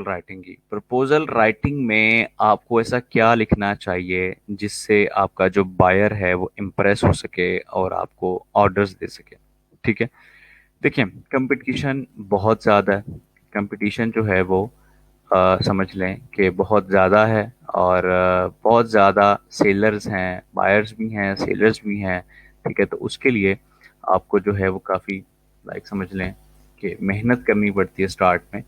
Writing की proposal writing में आपको ऐसा क्या लिखना चाहिए जिससे आपका जो बायर है वो इम्प्रेस हो सके और आपको ऑर्डर्स दे सके। ठीक है। देखिए, कंपटीशन बहुत ज़्यादा है। कंपटीशन जो है वो समझ लें कि बहुत ज़्यादा है। और बहुत ज़्यादा सेलर्स हैं, बायर्स भी हैं, सेलर्स भी हैं। ठीक है, तो उसके लिए आपको जो है वो काफ़ी लाइक समझ लें कि मेहनत करनी पड़ती है स्टार्ट में।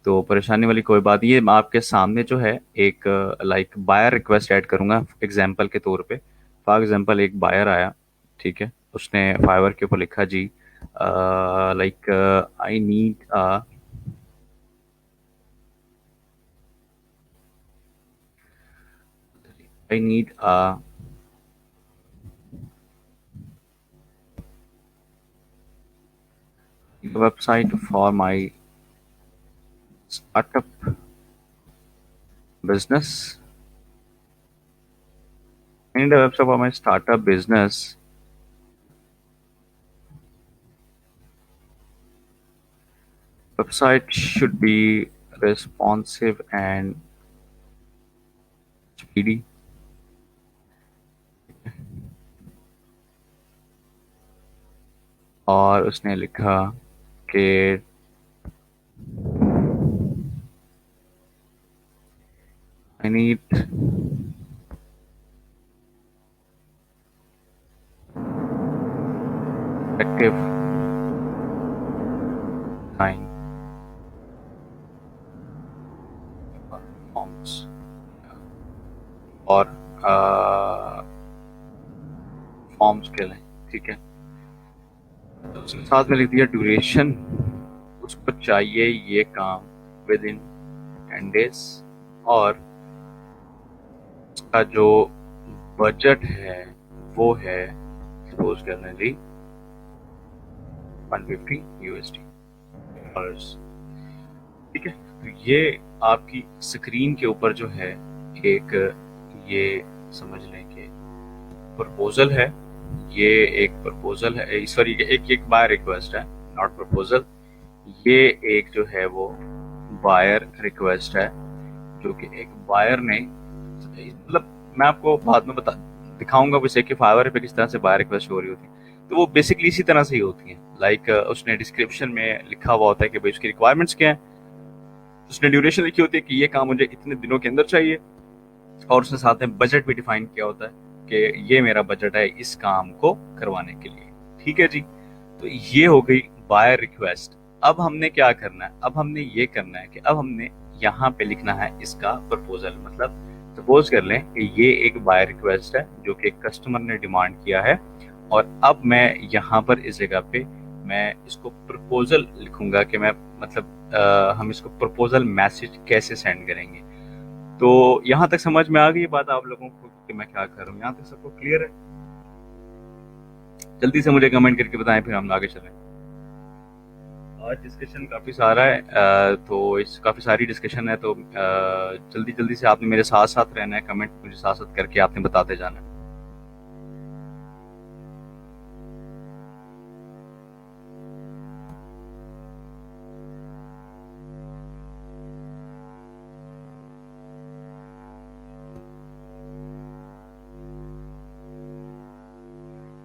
तो परेशानी वाली कोई बात नहीं है। मैं आपके सामने जो है एक लाइक बायर रिक्वेस्ट ऐड करूंगा एग्जांपल के तौर पे। फॉर एग्जांपल एक बायर आया। ठीक है, उसने फाइवर के ऊपर लिखा जी, like I need I need website for my startup business. I need a website for my startup business. Website should be responsive and speedy. और उसने लिखा कि I need effective design forms और फॉर्म्स के लिए। ठीक है, तो उसके साथ में लिख दिया ड्यूरेशन। उसको चाहिए ये काम विद इन 10 days। और उसका जो बजट है वो है सपोज करने ली 150 USD डॉलर्स। ठीक है, तो ये आपकी स्क्रीन के ऊपर जो है एक ये समझ लें कि प्रपोजल है। ये एक प्रपोजल है, सॉरी एक एक बायर रिक्वेस्ट है, नॉट प्रपोजल। ये एक जो है वो बायर रिक्वेस्ट है जो कि एक बायर ने मतलब मैं आपको बाद में बता दिखाऊंगा वैसे कि फाइवर पे किस तरह से बायर रिक्वेस्ट हो रही होती है। तो वो बेसिकली इसी तरह से ही होती है। लाइक उसने डिस्क्रिप्शन में लिखा हुआ होता है कि भाई उसकी रिक्वायरमेंट्स क्या है। उसने ड्यूरेशन लिखी होती है कि ये काम मुझे इतने दिनों के अंदर चाहिए। और उसने साथ में बजट भी डिफाइन किया होता है कि ये मेरा बजट है इस काम को करवाने के लिए। ठीक है जी, तो ये हो गई बायर रिक्वेस्ट। अब हमने क्या करना है, अब हमने ये करना है कि अब हमने यहाँ पे लिखना है इसका प्रपोजल। मतलब सपोज कर लें कि ये एक बायर रिक्वेस्ट है जो कि कस्टमर ने डिमांड किया है। और अब मैं यहाँ पर इस जगह पे मैं इसको प्रपोजल लिखूंगा कि मैं मतलब हम इसको प्रपोजल मैसेज कैसे सेंड करेंगे। तो यहाँ तक समझ में आ गई बात आप लोगों को कि मैं क्या कर रहा हूँ? यहाँ तक सबको क्लियर है? जल्दी से मुझे कमेंट करके बताएं फिर हम आगे चलें। आज डिस्कशन काफ़ी सारा है, तो इस काफ़ी सारी डिस्कशन है। तो जल्दी जल्दी से आपने मेरे साथ साथ रहना है, कमेंट मुझे साथ साथ करके आपने बताते जाना है।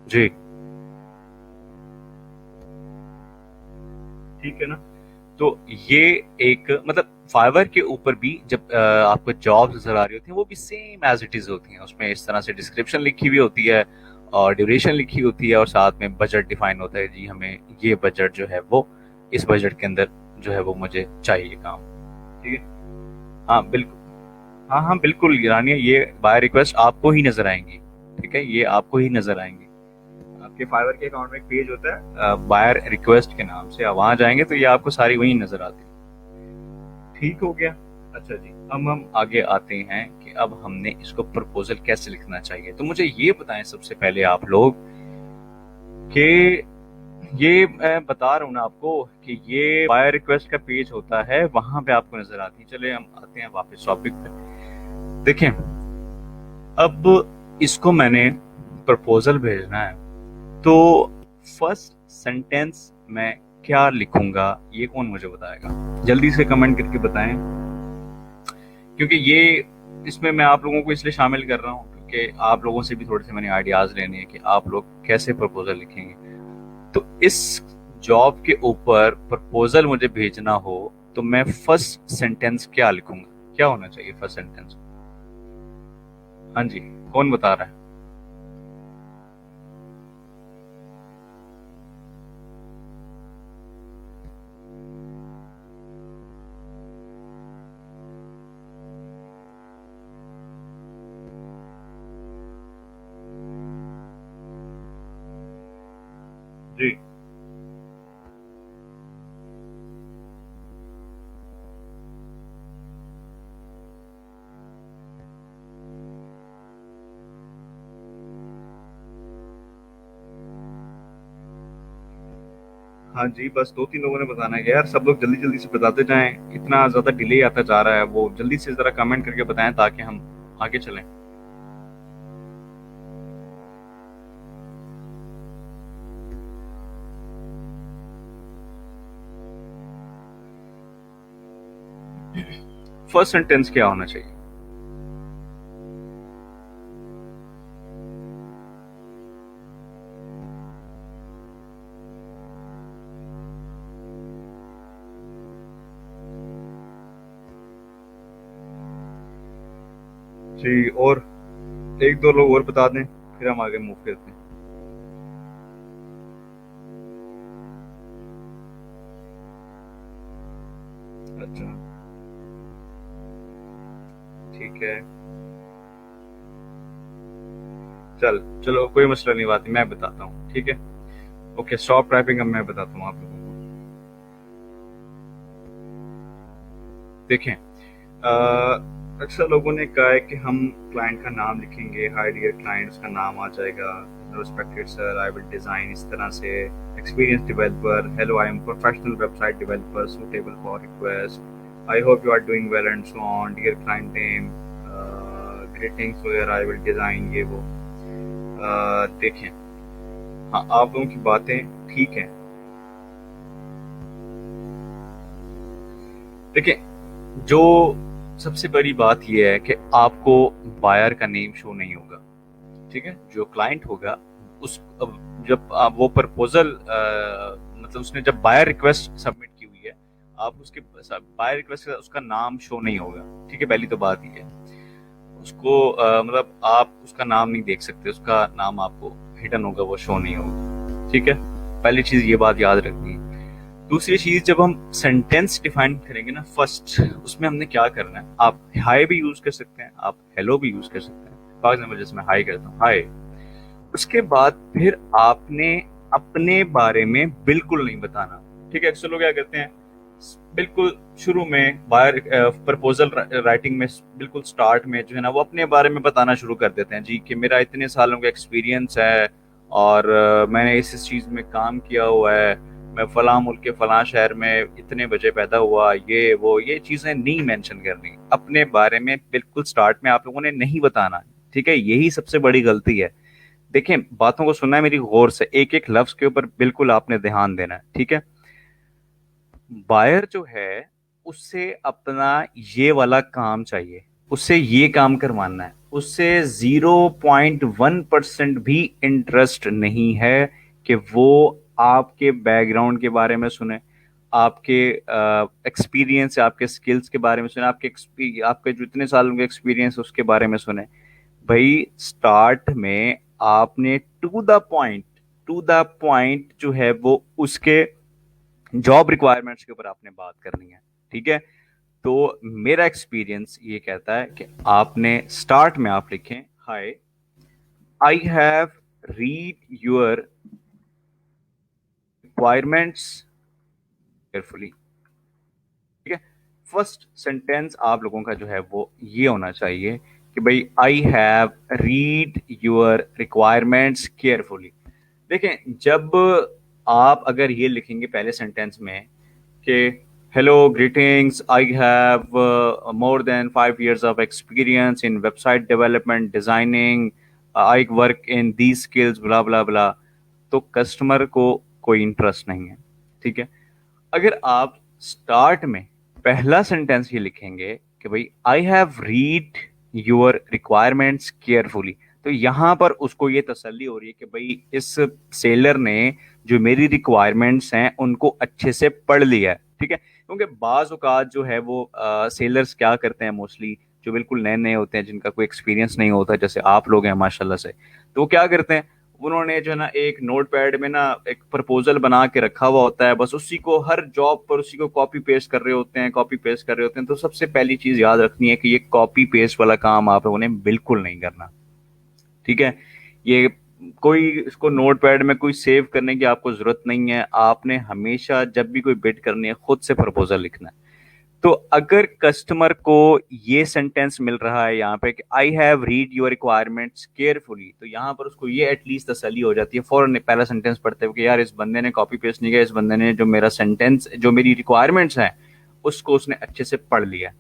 जी, ठीक है ना। तो ये एक मतलब फाइवर के ऊपर भी जब आपको जॉब्स नजर आ रही होती हैं वो भी सेम एज इट इज होती हैं। उसमें इस तरह से डिस्क्रिप्शन लिखी हुई होती है और ड्यूरेशन लिखी होती है और साथ में बजट डिफाइन होता है। जी हमें ये बजट जो है वो इस बजट के अंदर जो है वो मुझे चाहिए काम। ठीक है। हाँ बिल्कुल। हाँ हाँ बिल्कुल रानिया, ये बाय रिक्वेस्ट आपको ही नजर आएंगी। ठीक है, ये आपको ही नजर आएंगी। आपके फाइवर के अकाउंट में एक पेज होता है बायर रिक्वेस्ट के नाम से, आप वहां जाएंगे तो ये आपको सारी वही नजर आती है। ठीक हो गया। अच्छा जी, अब हम आगे आते हैं कि अब हमने इसको प्रपोजल कैसे लिखना चाहिए। तो मुझे ये बताएं सबसे पहले आप लोग कि ये मैं बता रहा हूँ ना आपको कि ये बायर रिक्वेस्ट का पेज होता है, वहां पे आपको नजर आती है। चले हम आते हैं वापस टॉपिक पे। देखें, अब इसको मैंने प्रपोजल भेजना है तो फर्स्ट सेंटेंस में क्या लिखूंगा ये कौन मुझे बताएगा? जल्दी से कमेंट करके बताएं। क्योंकि ये इसमें मैं आप लोगों को इसलिए शामिल कर रहा हूँ क्योंकि आप लोगों से भी थोड़े से मैंने आइडियाज लेने हैं कि आप लोग कैसे प्रपोजल लिखेंगे। तो इस जॉब के ऊपर प्रपोजल मुझे भेजना हो तो मैं फर्स्ट सेंटेंस क्या लिखूंगा, क्या होना चाहिए फर्स्ट सेंटेंस? हाँ जी, कौन बता रहा है? जी। हाँ जी, बस 2-3 लोगों ने बताना है कि यार सब लोग जल्दी-जल्दी से बताते जाएँ, इतना ज़्यादा डिले आता जा रहा है, वो जल्दी से ज़रा कमेंट करके बताएँ ताकि हम आगे चलें। फर्स्ट सेंटेंस क्या होना चाहिए? जी, और 1-2 लोग और बता दें, फिर हम आगे मूव करते हैं। अच्छा, ठीक है। चलो कोई मसला नहीं, बात मैं बताता हूँ, ठीक है? ओके, स्टॉप टाइपिंग, अब मैं बताता हूँ आप लोगों को। देखें, अक्सर लोगों ने कहा है कि हम क्लाइंट का नाम लिखेंगे, हाय डियर क्लाइंट, उसका नाम आ जाएगा, respected sir I will design इस तरह से, experience developer, hello I am professional website developer suitable for request, I hope you are doing well and so on, dear client name, greetings where I will design, ये वो। देखें, हाँ आप लोगों की बातें ठीक हैं। देखिए, जो सबसे बड़ी बात यह है कि आपको बायर का नेम शो नहीं होगा, ठीक है? जो क्लाइंट होगा उस अब जब वो प्रपोजल मतलब उसने जब बायर रिक्वेस्ट सबमिट की हुई है, आप उसके बायर रिक्वेस्ट उसका नाम शो नहीं होगा, ठीक है? पहली तो बात ये है, उसको मतलब आप उसका नाम नहीं देख सकते, उसका नाम आपको हिडन होगा, वो शो नहीं होगा, ठीक है? पहली चीज ये बात याद रखनी है। दूसरी चीज, जब हम सेंटेंस डिफाइन करेंगे ना फर्स्ट, उसमें हमने क्या करना है, आप हाय भी यूज कर सकते हैं, आप हेलो भी यूज कर सकते हैं। फॉर एग्जाम्पल जैसे मैं हाय करता हूँ, हाय। उसके बाद फिर आपने अपने बारे में बिल्कुल नहीं बताना, ठीक है? अक्सर लोग क्या करते हैं, बिल्कुल शुरू में बायर प्रपोजल राइटिंग में बिल्कुल स्टार्ट में जो है ना वो अपने बारे में बताना शुरू कर देते हैं जी, कि मेरा इतने सालों का एक्सपीरियंस है और मैंने इस चीज़ में काम किया हुआ है, मैं फलां मुल्क के फलां शहर में इतने बजे पैदा हुआ, ये वो, ये चीज़ें नहीं मेंशन करनी अपने बारे में, बिल्कुल स्टार्ट में आप लोगों ने नहीं बताना, ठीक है? यही सबसे बड़ी गलती है। देखें, बातों को सुनना है मेरी गौर से, एक एक लफ्ज के ऊपर बिल्कुल आपने ध्यान देना है, ठीक है? बायर जो है उससे अपना ये वाला काम चाहिए, उससे ये काम करवाना है, उससे 0.1% भी इंटरेस्ट नहीं है कि वो आपके बैकग्राउंड के बारे में सुने, आपके एक्सपीरियंस, आपके स्किल्स के बारे में सुने, आपके जो इतने सालों के एक्सपीरियंस उसके बारे में सुने। भाई, स्टार्ट में आपने टू द पॉइंट जो है वो उसके जॉब रिक्वायरमेंट्स के ऊपर आपने बात करनी है, ठीक है? तो मेरा एक्सपीरियंस ये कहता है कि आपने स्टार्ट में आप लिखें, hi, I have read your requirements carefully, ठीक है? फर्स्ट सेंटेंस आप लोगों का जो है वो ये होना चाहिए कि भाई आई have read your requirements carefully. देखें, जब आप अगर ये लिखेंगे पहले सेंटेंस में कि hello greetings, I have more than 5 years of experience in website development, designing, I work in these skills, blah blah blah, तो कस्टमर को कोई इंटरेस्ट नहीं है, ठीक है? अगर आप स्टार्ट में पहला सेंटेंस ये लिखेंगे कि कि भाई आई have read your requirements carefully. तो यहाँ पर उसको ये तसल्ली हो रही है कि भाई इस सेलर ने जो मेरी रिक्वायरमेंट्स हैं उनको अच्छे से पढ़ लिया है, ठीक है। क्योंकि बाज औकात जो है वो सेलर्स क्या करते हैं मोस्टली, जो बिल्कुल नए नए होते हैं, जिनका कोई एक्सपीरियंस नहीं होता, जैसे आप लोग हैं माशाल्लाह से, तो वो क्या करते हैं, उन्होंने जो है ना एक नोट पैड में ना एक प्रपोजल बना के रखा हुआ होता है, बस उसी को हर जॉब पर उसी को कॉपी पेस्ट कर रहे होते हैं, कॉपी पेस्ट कर रहे होते हैं। तो सबसे पहली चीज याद रखनी है कि ये कॉपी पेस्ट वाला काम आप लोगों ने बिल्कुल नहीं करना, ठीक है। ये कोई इसको नोट पैड में कोई सेव करने की आपको जरूरत नहीं है। आपने हमेशा जब भी कोई बिड करनी है खुद से प्रपोजल लिखना है। तो अगर कस्टमर को ये सेंटेंस मिल रहा है यहाँ पे कि आई have read your requirements carefully, तो यहाँ पर उसको ये एटलीस्ट तसल्ली हो जाती है फौरन पहला सेंटेंस पढ़ते हुए कि यार इस बंदे ने कॉपी पेस्ट नहीं किया, इस बंदे ने जो मेरा सेंटेंस जो मेरी रिक्वायरमेंट्स हैं उसको उसने अच्छे से पढ़ लिया।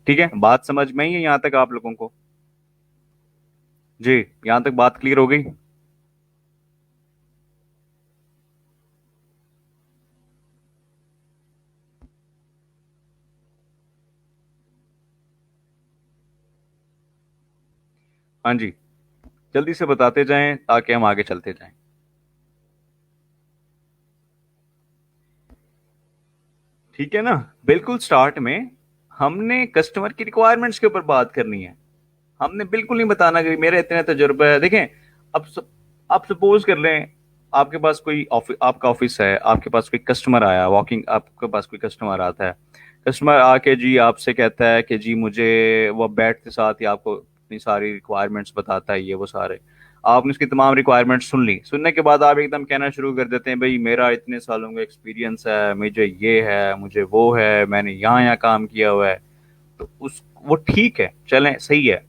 ठीक है, बात समझ में ही है यहाँ तक आप लोगों को? जी, यहाँ तक बात क्लियर हो गई? हाँ जी, जल्दी से बताते जाएं ताकि हम आगे चलते जाएं। ठीक है ना। बिल्कुल स्टार्ट में हमने कस्टमर की रिक्वायरमेंट्स के ऊपर बात करनी है। हमने बिल्कुल नहीं बताना कि मेरा इतना तजुर्बा है। देखें, अब आप सपोज कर लें, आपके पास कोई ऑफिस, आपका ऑफिस है, आपके पास कोई कस्टमर आया वॉकिंग, आपके पास कोई कस्टमर आता है। कस्टमर आके जी आपसे कहता है कि जी मुझे, वो बैठते साथ ही आपको अपनी सारी रिक्वायरमेंट्स बताता है, ये वो सारे। आपने उसकी तमाम रिक्वायरमेंट्स सुन ली, सुनने के बाद आप एकदम कहना शुरू कर देते हैं भाई मेरा इतने सालों का एक्सपीरियंस है, मुझे ये है, मुझे वो है, मैंने यहाँ यहाँ काम किया हुआ है। तो उस वो ठीक है, चलें, सही है,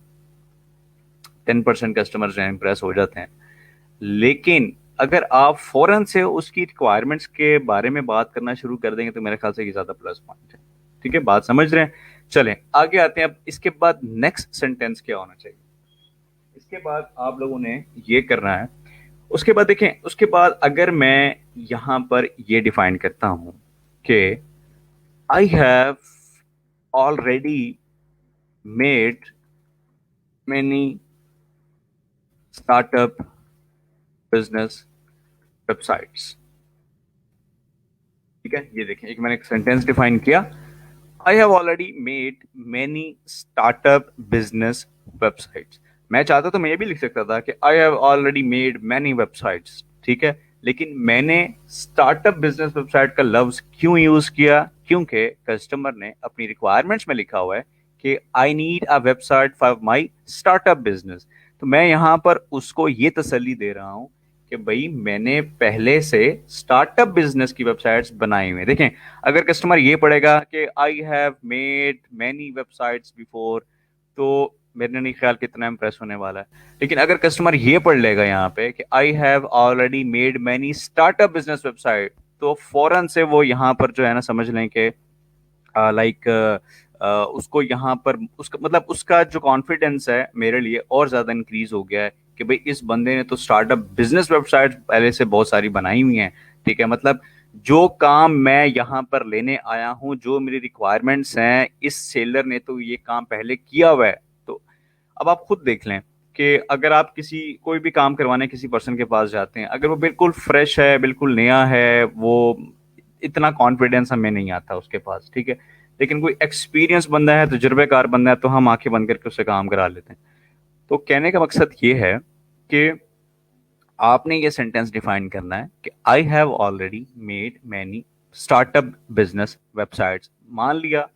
10% कस्टमर्स हैं इम्प्रेस हो जाते हैं। लेकिन अगर आप फौरन से उसकी रिक्वायरमेंट्स के बारे में बात करना शुरू कर देंगे तो मेरे ख्याल से ये ज्यादा प्लस पॉइंट है। ठीक है, बात समझ रहे हैं? चलें आगे आते हैं। अब इसके बाद नेक्स्ट सेंटेंस क्या होना चाहिए, इसके बाद आप लोगों ने ये करना है। उसके बाद देखें, उसके बाद अगर मैं यहां पर ये डिफाइन करता हूं कि I have already made many startup business websites. ठीक है, ये देखें, एक मैंने एक सेंटेंस डिफाइन किया, I have already made many startup business websites. मैं चाहता तो मैं ये भी लिख सकता था कि I have already made many websites, ठीक है। लेकिन मैंने स्टार्टअप बिजनेस वेबसाइट का लफ्ज क्यों यूज किया? क्योंकि कस्टमर ने अपनी रिक्वायरमेंट्स में लिखा हुआ है कि आई need a website for my startup business. तो मैं यहां पर उसको ये तसल्ली दे रहा हूं कि भाई मैंने पहले से स्टार्टअप बिजनेस की वेबसाइट्स बनाई हुई हैं। देखें, अगर कस्टमर ये पढ़ेगा कि I have made many websites before, तो मेरे नहीं ख्याल कितना इंप्रेस होने वाला है। लेकिन अगर कस्टमर ये पढ़ लेगा यहाँ पे कि I have already made many startup business website, तो फौरन से वो यहाँ पर जो है ना समझ लें कि लाइक उसको यहाँ पर उसका मतलब उसका जो कॉन्फिडेंस है मेरे लिए और ज्यादा इंक्रीज हो गया है कि भाई इस बंदे ने तो स्टार्टअप बिजनेस वेबसाइट पहले से बहुत सारी बनाई हुई हैं। ठीक है, मतलब जो काम मैं यहाँ पर लेने आया हूँ, जो मेरी रिक्वायरमेंट्स हैं, इस सेलर ने तो ये काम पहले किया हुआ है। तो अब आप खुद देख लें कि अगर आप किसी कोई भी काम करवाने किसी पर्सन के पास जाते हैं, अगर वो बिल्कुल फ्रेश है, बिल्कुल नया है, वो इतना कॉन्फिडेंस हमें नहीं आता उसके पास, ठीक है। लेकिन कोई एक्सपीरियंस बंदा है, तजुर्बेकार बंदा है, तो हम आंखें बंद करके उससे काम करा लेते हैं। तो कहने का मकसद ये है कि आपने ये सेंटेंस डिफाइन करना है कि I have already made many startup business websites. मान लिया,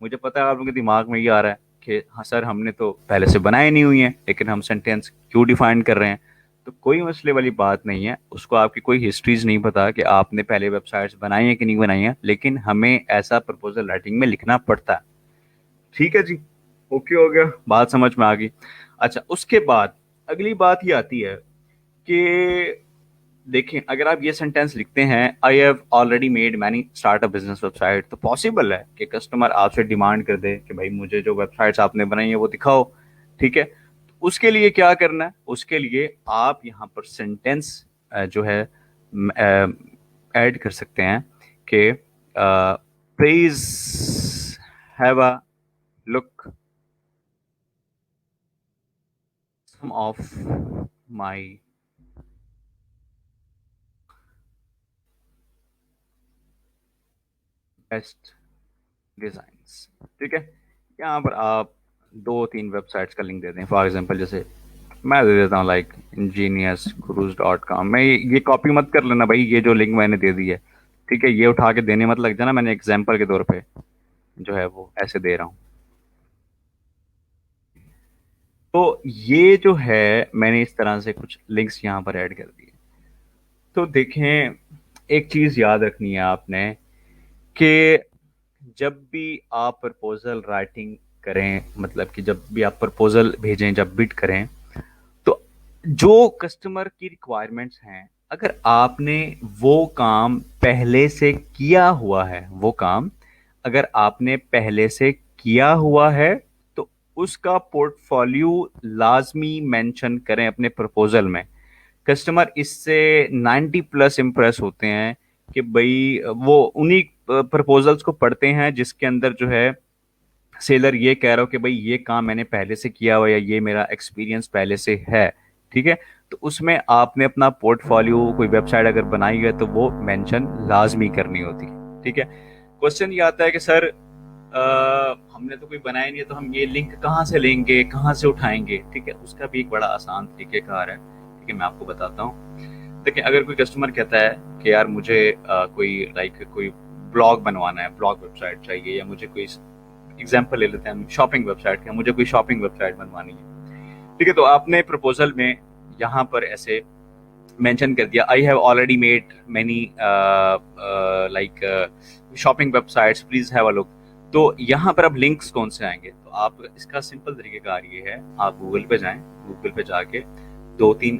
मुझे पता है आप लोगों के दिमाग में ये आ रहा है कि हाँ सर हमने तो पहले से बनाए नहीं हुई हैं, लेकिन हम सेंटेंस क्यों डिफाइन कर रहे हैं? तो कोई मसले वाली बात नहीं है, उसको आपकी कोई हिस्ट्रीज नहीं पता कि आपने पहले वेबसाइट्स बनाई हैं कि नहीं बनाई हैं, लेकिन हमें ऐसा प्रपोजल राइटिंग में लिखना पड़ता है। ठीक है जी, ओके हो गया, बात समझ में आ गई। अच्छा, उसके बाद अगली बात ये आती है कि देखें, अगर आप ये सेंटेंस लिखते हैं I have already made many startup business website, तो पॉसिबल है कि कस्टमर आपसे डिमांड कर दे कि भाई मुझे जो वेबसाइट्स आपने बनाई है वो दिखाओ। ठीक है, तो उसके लिए क्या करना है? उसके लिए आप यहाँ पर सेंटेंस जो है ऐड कर सकते हैं कि please have a look some of my best designs. ठीक है, यहाँ पर आप दो तीन वेबसाइट्स का लिंक दे दें। फॉर एग्जांपल जैसे मैं दे देता हूँ लाइक ingeniusgurus.com। मैं ये कॉपी मत कर लेना भाई, ये जो लिंक मैंने दे दी है, ठीक है, ये उठा के देने मत लग जाना, मैंने एग्जांपल के तौर पे जो है वो ऐसे दे रहा हूँ। तो ये जो है मैंने इस तरह से कुछ लिंक्स यहाँ पर ऐड कर दिए। तो देखें, एक चीज़ याद रखनी है आपने कि जब भी आप प्रपोजल राइटिंग करें, मतलब कि जब भी आप प्रपोजल भेजें, जब बिड करें, तो जो कस्टमर की रिक्वायरमेंट्स हैं, अगर आपने वो काम पहले से किया हुआ है, वो काम अगर आपने पहले से किया हुआ है, तो उसका पोर्टफोलियो लाजमी मेंशन करें अपने प्रपोजल में। कस्टमर इससे 90 प्लस इम्प्रेस होते हैं कि भाई वो उन्हीं प्रपोजल्स को पढ़ते हैं जिसके अंदर जो है सेलर ये कह रहा हो कि भाई ये काम मैंने पहले से किया हुआ या ये मेरा एक्सपीरियंस पहले से है। ठीक है, तो उसमें आपने अपना पोर्टफोलियो कोई वेबसाइट अगर बनाई है तो वो मेंशन लाजमी करनी होती है। ठीक है, क्वेश्चन ये आता है कि सर हमने तो कोई बनाया नहीं है, तो हम ये लिंक कहाँ से लेंगे, कहाँ से उठाएंगे? ठीक है, उसका भी एक बड़ा आसान तरीकेकार है। ठीक है, मैं आपको बताता हूँ। देखिए, अगर कोई कस्टमर कहता है कि यार मुझे कोई ब्लॉग बनवाना है, ब्लॉग वेबसाइट चाहिए, या मुझे कोई एग्जाम्पल ले लेते हैं हम शॉपिंग वेबसाइट का, मुझे कोई शॉपिंग वेबसाइट बनवानी है। ठीक है, तो आपने प्रपोजल में यहाँ पर ऐसे मेंशन कर दिया, I have already made many like shopping websites, please have a look. तो यहाँ पर अब लिंक्स कौन से आएंगे? तो आप इसका सिंपल तरीकेकार ये है, आप गूगल पे जाएं, गूगल पे जाके दो तीन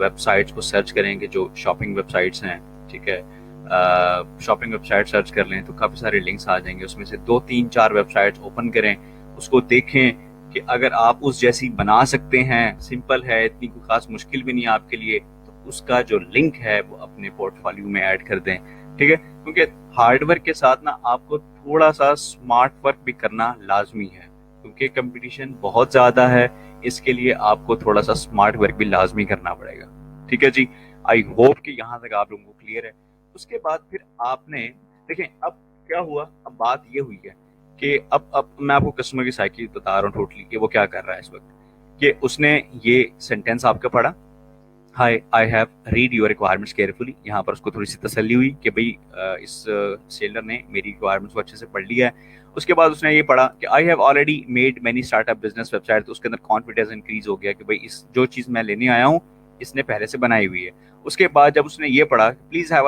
वेबसाइट्स को सर्च करेंगे जो शॉपिंग वेबसाइट्स हैं। ठीक है, शॉपिंग वेबसाइट सर्च कर लें तो काफ़ी सारे लिंक्स आ जाएंगे, उसमें से दो तीन चार वेबसाइट्स ओपन करें, उसको देखें कि अगर आप उस जैसी बना सकते हैं, सिंपल है, इतनी कोई खास मुश्किल भी नहीं है आपके लिए, तो उसका जो लिंक है वो अपने पोर्टफोलियो में ऐड कर दें। ठीक है, क्योंकि हार्ड वर्क के साथ ना आपको थोड़ा सा स्मार्ट वर्क भी करना लाजमी है, क्योंकि कंपटीशन बहुत ज़्यादा है, इसके लिए आपको थोड़ा सा स्मार्ट वर्क भी लाजमी करना पड़ेगा। ठीक है जी, आई होप कि यहाँ तक आप लोगों को क्लियर है। उसके बाद फिर आपने देखें, अब क्या हुआ, अब बात ये हुई है कि अब मैं आपको कस्टमर की साइकिल बता रहा हूँ टोटली कि वो क्या कर रहा है इस वक्त। कि उसने ये सेंटेंस आपका पढ़ा, hi I have read your requirements carefully. यहाँ पर उसको थोड़ी सी तसल्ली हुई कि भाई इस सेलर ने मेरी रिक्वायरमेंट्स को अच्छे से पढ़ लिया है। उसके बाद उसने ये पढ़ा कि I have already made many startup business website, तो उसके अंदर कॉन्फिडेंस इंक्रीज हो गया कि भाई इस जो चीज़ मैं लेने आया हूँ इसने पहले से बनाई हुई है। उसके बाद जब उसने ये पढ़ा, please have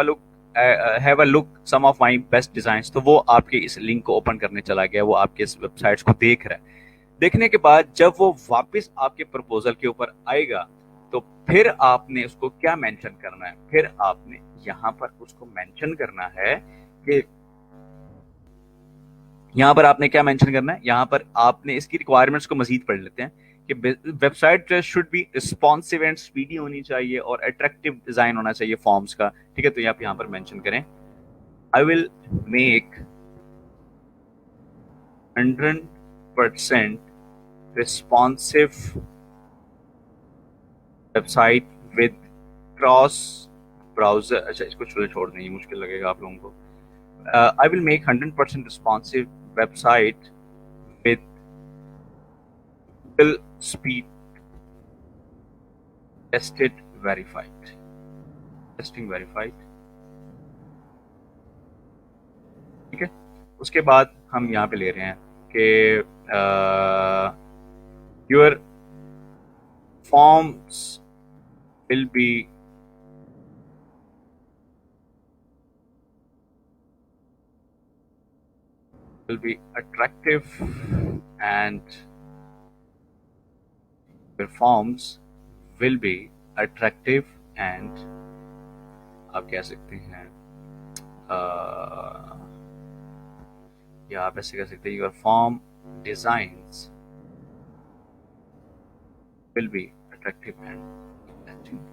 a look some of my best design, तो वो आपके इस लिंक को ओपन करने चला गया, वो आपके इस वेबसाइट्स को देख रहा है। देखने के बाद जब वो वापस आपके प्रपोजल के ऊपर आएगा, तो फिर आपने उसको क्या मेंशन करना है? फिर आपने यहाँ पर उसको मेंशन करना है कि यहाँ पर आपने क्या मेंशन करना है, यहाँ पर आपने इसकी रिक्वायरमेंट्स को मजीद पढ़ लेते हैं कि website should be responsive and speedy होनी चाहिए और अट्रैक्टिव डिजाइन होना चाहिए फॉर्म्स का। ठीक है, तो आप यहाँ पर मेंशन करें, I will make 100% responsive website with cross browser. अच्छा, इसको चलो छोड़ दें, ये मुश्किल लगेगा आप लोगों को। I will make 100% responsive website with Google speed tested verified, testing verified. ठीक है, उसके बाद हम यहाँ पे ले रहे हैं कि your forms will be attractive and your forms will be attractive and आप कह सकते हैं या आप ऐसे कह सकते हैं your form designs will be attractive and attractive।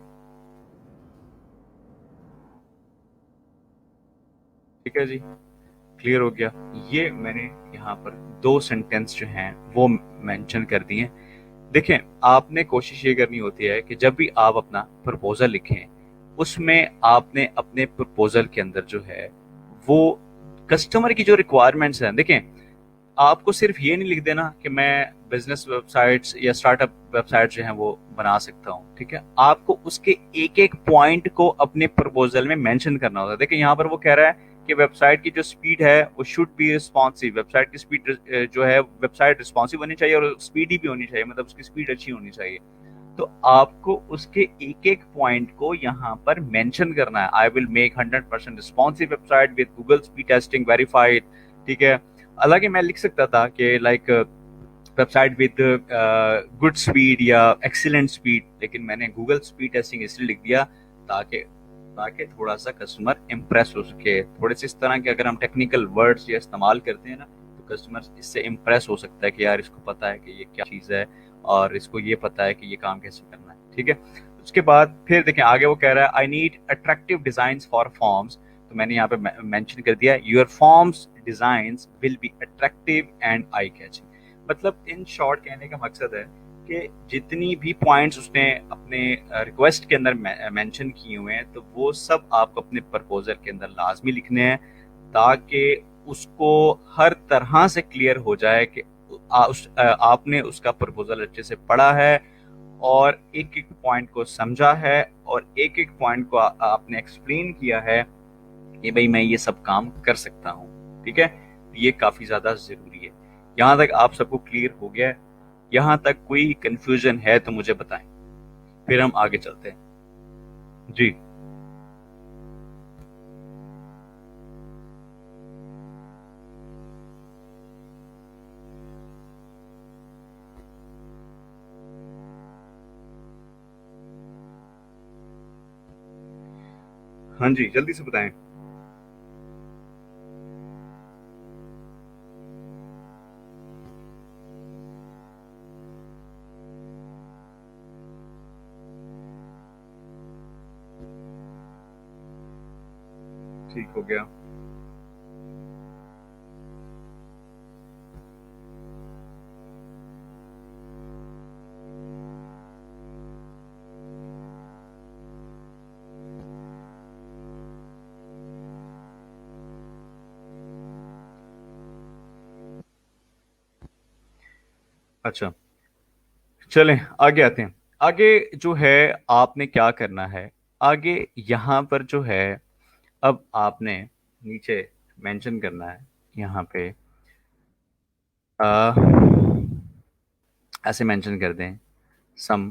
ठीक है जी, क्लियर हो गया। ये मैंने यहाँ पर 2 सेंटेंस जो हैं वो मेंशन कर दिए। देखें, आपने कोशिश ये करनी होती है कि जब भी आप अपना प्रपोजल लिखें, उसमें आपने अपने प्रपोजल के अंदर जो है वो कस्टमर की जो रिक्वायरमेंट्स हैं, देखें, आपको सिर्फ ये नहीं लिख देना कि मैं बिजनेस वेबसाइट्स या स्टार्टअप वेबसाइट जो हैं वो बना सकता हूँ, ठीक है। आपको उसके एक एक पॉइंट को अपने प्रपोजल में मेंशन करना होता है। देखिए यहाँ पर वो कह रहा है कि वेबसाइट की जो स्पीड है वो शुड बी रिस्पॉन्सिव, वेबसाइट की स्पीड जो है, वेबसाइट रिस्पॉन्सिव होनी चाहिए और स्पीडी भी होनी चाहिए, मतलब उसकी स्पीड अच्छी होनी चाहिए। तो आपको उसके एक एक पॉइंट को यहाँ पर मेंशन करना है। I will make 100% responsive website with Google speed testing verified, ठीक है। हालांकि मैं लिख सकता था कि like website with good speed या एक्सीलेंट स्पीड, लेकिन मैंने गूगल स्पीड टेस्टिंग इसलिए लिख दिया ताकि ताकि थोड़ा सा कस्टमर इम्प्रेस हो सके। थोड़े से इस तरह के अगर हम टेक्निकल वर्ड्स या इस्तेमाल करते हैं ना, तो कस्टमर इससे इम्प्रेस हो सकता है कि यार इसको पता है कि ये क्या चीज़ है और इसको ये पता है कि ये काम कैसे करना है, ठीक है। उसके बाद फिर देखें आगे वो कह रहा है I need attractive design for forms. तो मैंने यहाँ पे मेंशन कर दिया your forms designs will be attractive and eye catching. मतलब इन शॉर्ट कहने का मकसद है कि जितनी भी पॉइंट्स उसने अपने रिक्वेस्ट के अंदर मेंशन किए हुए हैं, तो वो सब आपको अपने प्रपोजल के अंदर लाजमी लिखने हैं, ताकि उसको हर तरह से क्लियर हो जाए कि आपने उसका प्रपोजल अच्छे से पढ़ा है और एक एक पॉइंट को समझा है और एक एक पॉइंट को आपने एक्सप्लेन किया है कि भाई मैं ये सब काम कर सकता हूँ, ठीक है। ये काफी ज्यादा जरूरी है। यहाँ तक आप सबको क्लियर हो गया है? यहाँ तक कोई कंफ्यूजन है तो मुझे बताएं, फिर हम आगे चलते हैं। जी हाँ जी, जल्दी से बताएं। ठीक हो गया। अच्छा, चलें आगे आते हैं। आगे जो है आपने क्या करना है, आगे यहाँ पर जो है अब आपने नीचे मेंशन करना है यहाँ पे आ, ऐसे मेंशन कर दें सम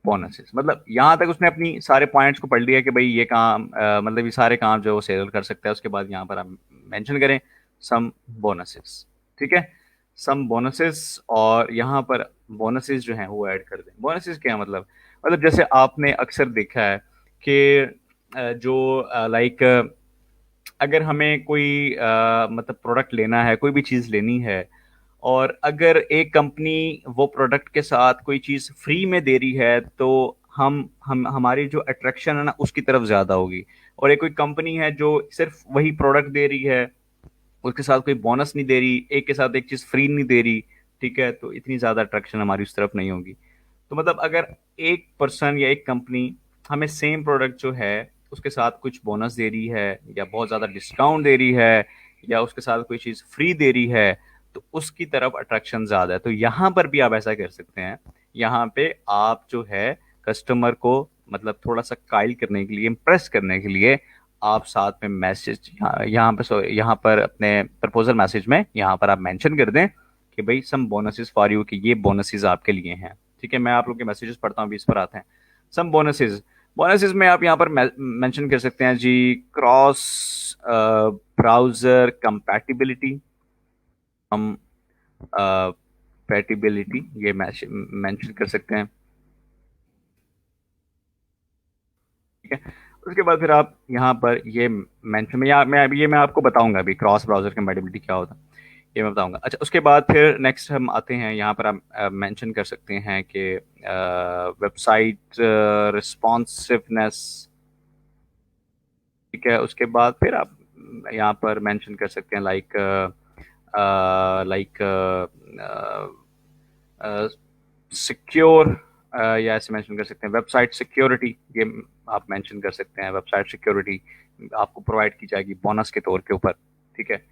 बोनसेस। मतलब यहाँ तक उसने अपनी सारे पॉइंट्स को पढ़ लिया कि भाई ये काम मतलब ये सारे काम जो वो सेल कर सकता है। उसके बाद यहाँ पर आप मेंशन करें सम बोनसेस, ठीक है, सम बोनसेस। और यहाँ पर बोनसेस जो हैं वो ऐड कर दें। बोनसेस क्या है मतलब जैसे आपने अक्सर देखा है कि जो लाइक अगर हमें कोई मतलब प्रोडक्ट लेना है, कोई भी चीज़ लेनी है, और अगर एक कंपनी वो प्रोडक्ट के साथ कोई चीज़ फ्री में दे रही है, तो हम हमारी जो अट्रैक्शन है ना उसकी तरफ ज़्यादा होगी। और एक कोई कंपनी है जो सिर्फ वही प्रोडक्ट दे रही है, उसके साथ कोई बोनस नहीं दे रही, एक के साथ एक चीज़ फ्री नहीं दे रही, ठीक है, तो इतनी ज़्यादा अट्रैक्शन हमारी उस तरफ नहीं होगी। तो मतलब अगर एक पर्सन या एक कंपनी हमें सेम प्रोडक्ट जो है उसके साथ कुछ बोनस दे रही है या बहुत ज़्यादा डिस्काउंट दे रही है या उसके साथ कोई चीज़ फ्री दे रही है, तो उसकी तरफ अट्रैक्शन ज़्यादा है। तो यहाँ पर भी आप ऐसा कर सकते हैं। यहाँ पे आप जो है कस्टमर को मतलब थोड़ा सा काइल करने के लिए, इम्प्रेस करने के लिए, आप साथ में मैसेज यहाँ पर अपने प्रपोजल मैसेज में यहाँ पर आप मेंशन कर दें कि भाई सम बोनसेस फॉर यू, कि ये बोनसेस आपके लिए हैं, ठीक है। मैं आप लोग के मैसेजेस पढ़ता हूँ, अभी इस पर आते हैं। सम बोनसेस, बोनसेस में आप यहाँ पर मेंशन कर सकते हैं जी क्रॉस ब्राउजर कंपैटिबिलिटी, हम पैटिबिलिटी ये मेंशन कर सकते हैं, ठीक है। उसके बाद फिर आप यहाँ पर ये मेंशन में या मैं अभी ये मैं आपको बताऊंगा अभी क्रॉस ब्राउजर कंपैटिबिलिटी क्या होता है, ये मैं बताऊंगा। अच्छा, उसके बाद फिर नेक्स्ट हम आते हैं, यहाँ पर आप मेंशन कर सकते हैं कि वेबसाइट रिस्पॉन्सिवनेस, ठीक है। उसके बाद फिर आप यहाँ पर मेंशन कर सकते हैं लाइक लाइक सिक्योर, या ऐसे मेंशन कर सकते हैं वेबसाइट सिक्योरिटी। ये आप मेंशन कर सकते हैं, वेबसाइट सिक्योरिटी आपको प्रोवाइड की जाएगी बोनस के तौर के ऊपर। ठीक है।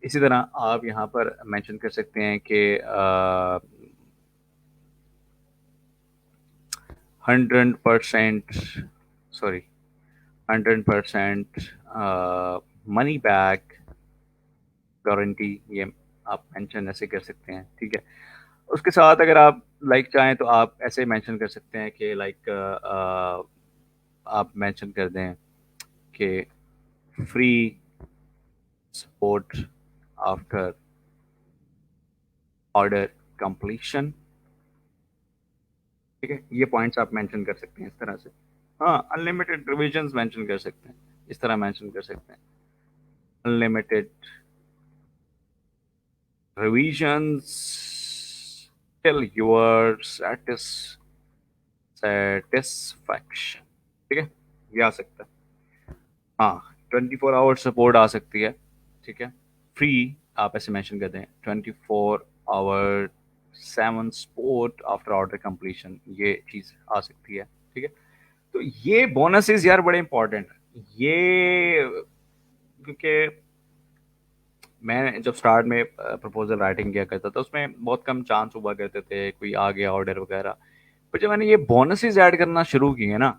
इसी तरह आप यहाँ पर मेंशन कर सकते हैं कि 100%, सॉरी, 100% मनी बैक गारंटी, ये आप मेंशन ऐसे कर सकते हैं। ठीक है। उसके साथ अगर आप लाइक चाहें तो आप ऐसे मेंशन कर सकते हैं कि लाइक आप मेंशन कर दें कि free support after order completion. ठीक है। ये पॉइंट्स आप मेंशन कर सकते हैं इस तरह से। हाँ, अनलिमिटेड रिविजन्स मेंशन कर सकते हैं, इस तरह मेंशन कर सकते हैं, unlimited revisions till your satisfaction। ठीक है। ये आ सकता है। हाँ, 24 आवर सपोर्ट आ सकती है। ठीक है। फ्री आप ऐसे मेंशन कर दें 24 hour 7 support after order completion, ये चीज़ आ सकती है। ठीक है। तो ये बोनसेस यार बड़े इंपॉर्टेंट है ये, क्योंकि मैं जब स्टार्ट में प्रपोजल राइटिंग किया करता था उसमें बहुत कम चांस हुआ करते थे कोई आ गया ऑर्डर वगैरह। पर जब मैंने ये बोनसेस ऐड करना शुरू किए ना,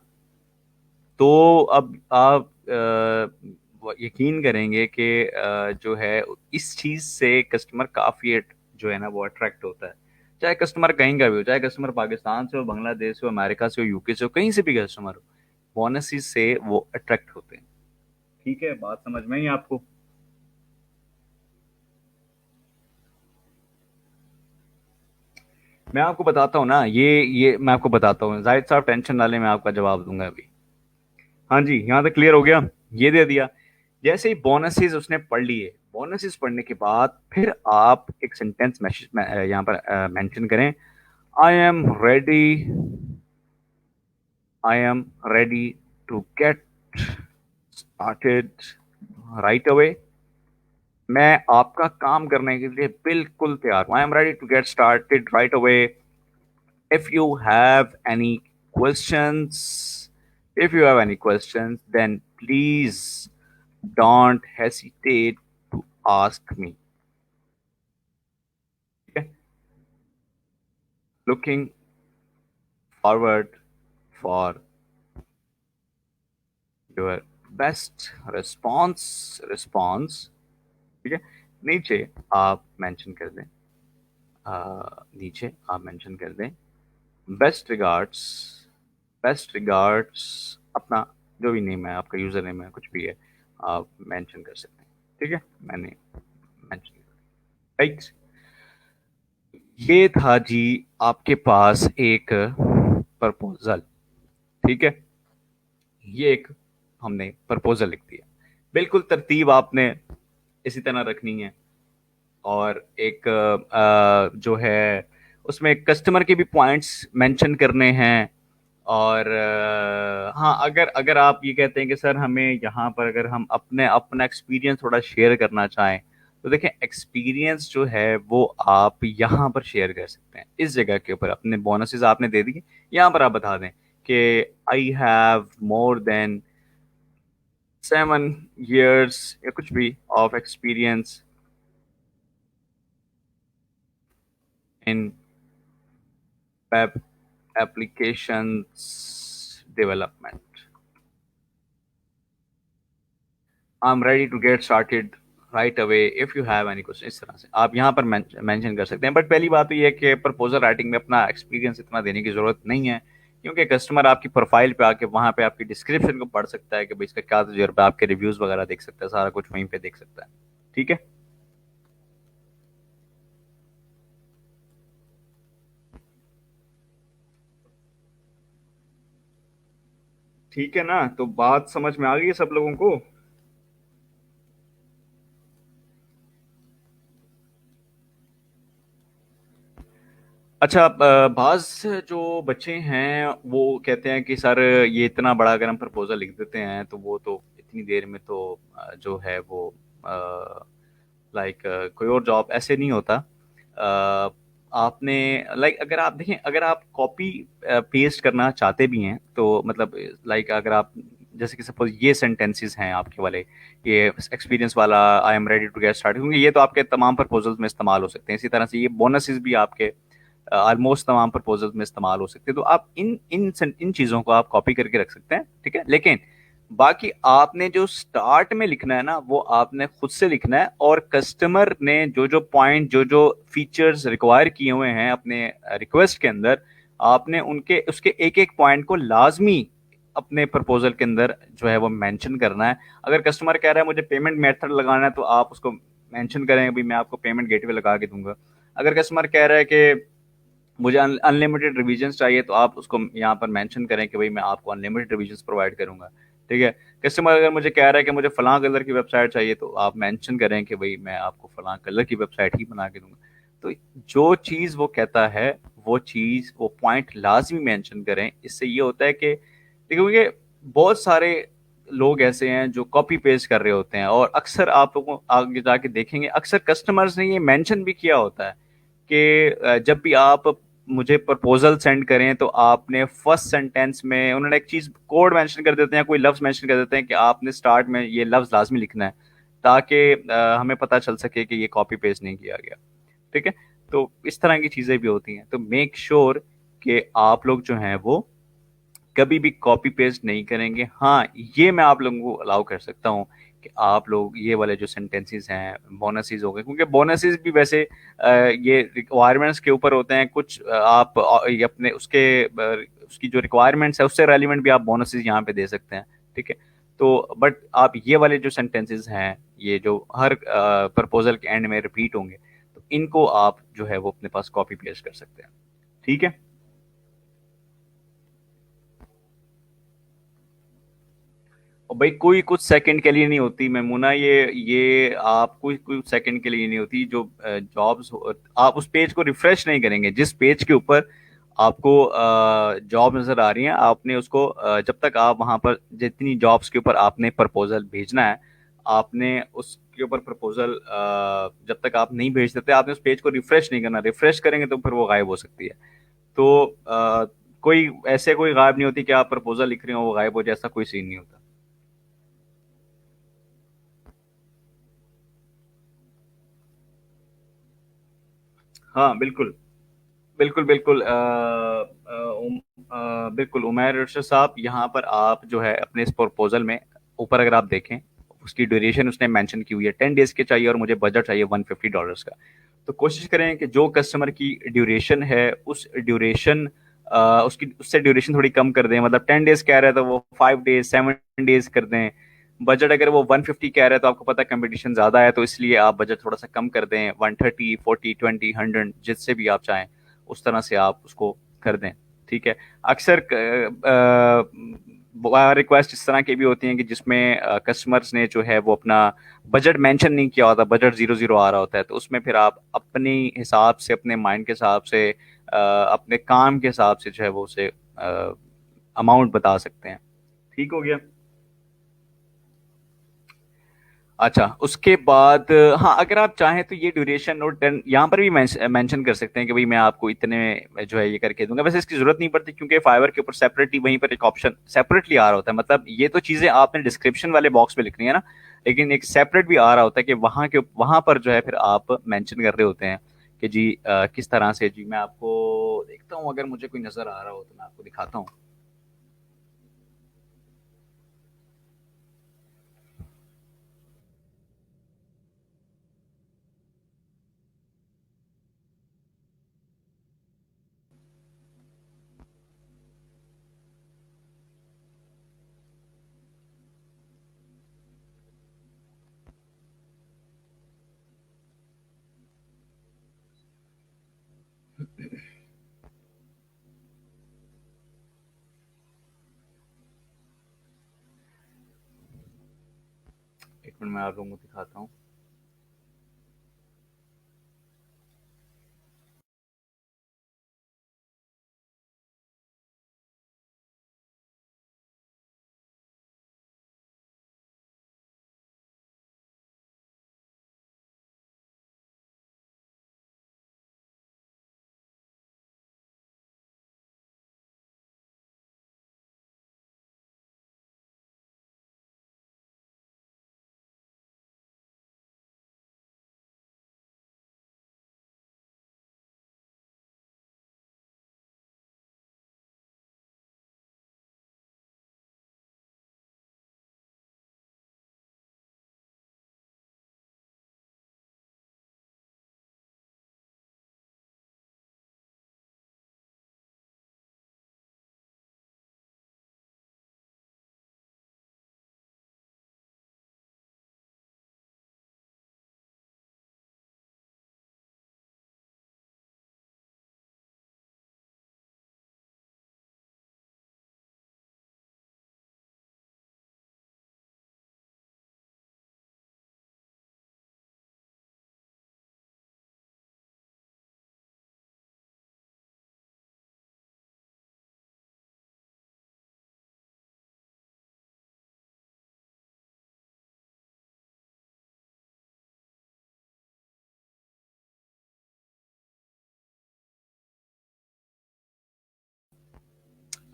तो अब आप यकीन करेंगे कि जो है इस चीज़ से कस्टमर काफ़ी जो है ना वो अट्रैक्ट होता है। चाहे कस्टमर कहीं का भी हो, चाहे कस्टमर पाकिस्तान से हो, बांग्लादेश से हो, अमेरिका से हो, यूके से हो, कहीं से भी कस्टमर हो, बोनसेस से वो अट्रैक्ट होते हैं। ठीक है, बात समझ में ही आपको? मैं आपको बताता हूँ ना, ये मैं आपको बताता हूँ, जाहिद साहब टेंशन ना लें, मैं आपका जवाब दूंगा अभी। हाँ जी, यहाँ तक क्लियर हो गया। ये दे दिया। जैसे ही बोनसेस उसने पढ़ लिए, बोनसेस पढ़ने के बाद फिर आप एक सेंटेंस मैसेज में यहाँ पर मेंशन करें, I am ready, I am ready to get started right away. मैं आपका काम करने के लिए बिल्कुल तैयार हूँ। I am ready to get started right away. if you have any questions if you have any questions, then please don't hesitate to ask me. Okay? Looking forward for your best response। ठीक है। नीचे आप mention कर दें, नीचे आप mention कर दें बेस्ट रिगार्ड्स, बेस्ट रिगार्ड्स, अपना जो भी नेम है, आपका यूजर नेम है, कुछ भी है, आप मेंशन कर सकते हैं। ठीक है। मैंने मेंशन किया। राइट। ये था जी आपके पास एक प्रपोजल। ठीक है। ये एक हमने प्रपोजल लिख दिया। बिल्कुल तरतीब आपने इसी तरह रखनी है। और एक जो है उसमें कस्टमर के भी पॉइंट्स मेंशन करने हैं। और हाँ, अगर अगर आप ये कहते हैं कि सर हमें यहाँ पर अगर हम अपने अपना एक्सपीरियंस थोड़ा शेयर करना चाहें, तो देखें एक्सपीरियंस जो है वो आप यहाँ पर शेयर कर सकते हैं। इस जगह के ऊपर अपने बोनसेस आपने दे दिए, यहाँ पर आप बता दें कि I have more than 7 years या कुछ भी of experience in web applications development। I'm ready to get started right away if you have any question। इस तरह से आप यहाँ पर मेंशन कर सकते हैं। बट पहली बात तो ये है कि प्रपोजल राइटिंग में अपना एक्सपीरियंस इतना देने की जरूरत नहीं है, क्योंकि कस्टमर आपकी प्रोफाइल पे आके वहाँ पे आपकी डिस्क्रिप्शन को पढ़ सकता है कि भाई इसका क्या तजुर्बा, आपके रिव्यूज वगैरह देख सकता है, सारा कुछ वहीं पे देख सकता है। ठीक है। ठीक है ना, तो बात समझ में आ गई है सब लोगों को? अच्छा, बाज जो बच्चे हैं वो कहते हैं कि सर ये इतना बड़ा अगर हम प्रपोजल लिख देते हैं तो वो तो इतनी इतनी देर में तो जो है वो लाइक कोई और जॉब ऐसे नहीं होता। आपने लाइक अगर आप देखें, अगर आप कॉपी पेस्ट करना चाहते भी हैं तो मतलब लाइक अगर आप जैसे कि सपोज ये सेंटेंसेस हैं आपके वाले, ये एक्सपीरियंस वाला, I am ready to get start, क्योंकि ये तो आपके तमाम प्रपोजल्स में इस्तेमाल हो सकते हैं। इसी तरह से ये बोनसेस भी आपके ऑलमोस्ट तमाम प्रपोजल्स में इस्तेमाल हो सकते हैं। तो आप इन चीज़ों को आप कॉपी करके रख सकते हैं, ठीक है। लेकिन बाकी आपने जो स्टार्ट में लिखना है ना, वो आपने खुद से लिखना है, और कस्टमर ने जो जो पॉइंट, जो जो फीचर्स रिक्वायर किए हुए हैं अपने रिक्वेस्ट के अंदर, आपने उनके उसके एक एक पॉइंट को लाजमी अपने प्रपोजल के अंदर जो है वो मेंशन करना है। अगर कस्टमर कह रहा है मुझे पेमेंट मेथड लगाना है, तो आप उसको मेंशन करें भाई मैं आपको पेमेंट गेटवे लगा के दूंगा। अगर कस्टमर कह रहा है कि मुझे अनलिमिटेड रिवीजन चाहिए, तो आप उसको यहाँ पर मेंशन करें कि भाई मैं आपको अनलिमिटेड रिवीजन प्रोवाइड करूंगा, ठीक है। कस्टमर अगर मुझे कह रहा है कि मुझे फलां कलर की वेबसाइट चाहिए, तो आप मेंशन करें कि भाई मैं आपको फलां कलर की वेबसाइट ही बना के दूंगा। तो जो चीज़ वो कहता है, वो चीज़, वो पॉइंट लाजमी मेंशन करें। इससे ये होता है कि देखो ये बहुत सारे लोग ऐसे हैं जो कॉपी पेस्ट कर रहे होते हैं, और अक्सर आप लोगों आगे जाके देखेंगे अक्सर कस्टमर्स ने ये मेंशन भी किया होता है कि जब भी आप मुझे प्रपोजल सेंड करें, तो आपने फर्स्ट सेंटेंस में उन्होंने एक चीज कोड मेंशन कर देते हैं, कोई लफ्ज मेंशन कर देते हैं कि आपने स्टार्ट में ये लफ्ज लाजमी लिखना है, ताकि हमें पता चल सके कि ये कॉपी पेस्ट नहीं किया गया, ठीक है। तो इस तरह की चीजें भी होती हैं, तो मेक श्योर कि आप लोग जो हैं वो कभी भी कॉपी पेस्ट नहीं करेंगे। हाँ, ये मैं आप लोगों को अलाउ कर सकता हूँ कि आप लोग ये वाले जो सेंटेंसेस हैं, बोनसेस हो गए, क्योंकि बोनसेस भी वैसे ये रिक्वायरमेंट्स के ऊपर होते हैं। कुछ आप ये अपने उसकी जो रिक्वायरमेंट्स है उससे रेलिवेंट भी आप बोनसेस यहाँ पे दे सकते हैं, ठीक है। तो बट आप ये वाले जो सेंटेंसेस हैं, ये जो हर प्रपोजल के एंड में रिपीट होंगे, तो इनको आप जो है वो अपने पास कॉपी पेस्ट कर सकते हैं, ठीक है। और भाई कोई कुछ सेकंड के लिए नहीं होती मैमूना, ये आप कोई कुछ सेकंड के लिए नहीं होती। जो जॉब्स आप उस पेज को रिफ्रेश नहीं करेंगे, जिस पेज के ऊपर आपको जॉब नजर आ रही है, आपने उसको जब तक आप वहां पर जितनी जॉब्स के ऊपर आपने प्रपोजल भेजना है, आपने उसके ऊपर प्रपोजल जब तक आप नहीं भेज देते, आपने उस पेज को रिफ्रेश नहीं करना। रिफ्रेश करेंगे तो फिर वो गायब हो सकती है। तो कोई ऐसे कोई गायब नहीं होती कि आप प्रपोजल लिख रहे हो वो गायब हो जाए, ऐसा कोई सीन नहीं होता। हाँ बिल्कुल, बिल्कुल बिल्कुल बिल्कुल उमैर अर्शद साहब, यहाँ पर आप जो है अपने इस प्रपोजल में ऊपर अगर आप देखें, उसकी ड्यूरेशन उसने मेंशन की हुई है 10 डेज की चाहिए, और मुझे बजट चाहिए $150 का। तो कोशिश करें कि जो कस्टमर की ड्यूरेशन है उस ड्यूरेशन उसकी उससे ड्यूरेशन थोड़ी कम कर दें। मतलब 10 डेज कह रहे हैं तो वो 5 डेज 7 डेज कर दें। बजट अगर वो 150 कह रहे हैं, तो आपको पता है कंपटीशन ज़्यादा है, तो इसलिए आप बजट थोड़ा सा कम कर दें। 130, 40, 20, 100 जिससे भी आप चाहें उस तरह से आप उसको कर दें, ठीक है। अक्सर रिक्वेस्ट इस तरह की भी होती हैं कि जिसमें कस्टमर्स ने जो है वो अपना बजट मेंशन नहीं किया होता, बजट जीरो जीरो आ रहा होता है, तो उसमें फिर आप अपने हिसाब से, अपने माइंड के हिसाब से, अपने काम के हिसाब से जो है वो उसे अमाउंट बता सकते हैं। ठीक हो गया। अच्छा, उसके बाद हाँ, अगर आप चाहें तो ये ड्यूरेशन और टर्न यहाँ पर भी मेंशन कर सकते हैं कि भाई मैं आपको इतने में जो है ये करके दूंगा। वैसे इसकी जरूरत नहीं पड़ती, क्योंकि फाइवर के ऊपर सेपरेटली वहीं पर एक ऑप्शन सेपरेटली आ रहा होता है। मतलब ये तो चीजें आपने डिस्क्रिप्शन वाले बॉक्स में लिखनी है ना, लेकिन एक सेपरेट भी आ रहा होता है कि वहां पर जो है फिर आप मेंशन कर रहे होते हैं कि जी किस तरह से। जी मैं आपको देखता हूँ, अगर मुझे कोई नजर आ रहा हो तो मैं आपको दिखाता हूँ। एक मिनट मैं आप लोगों को दिखाता हूँ।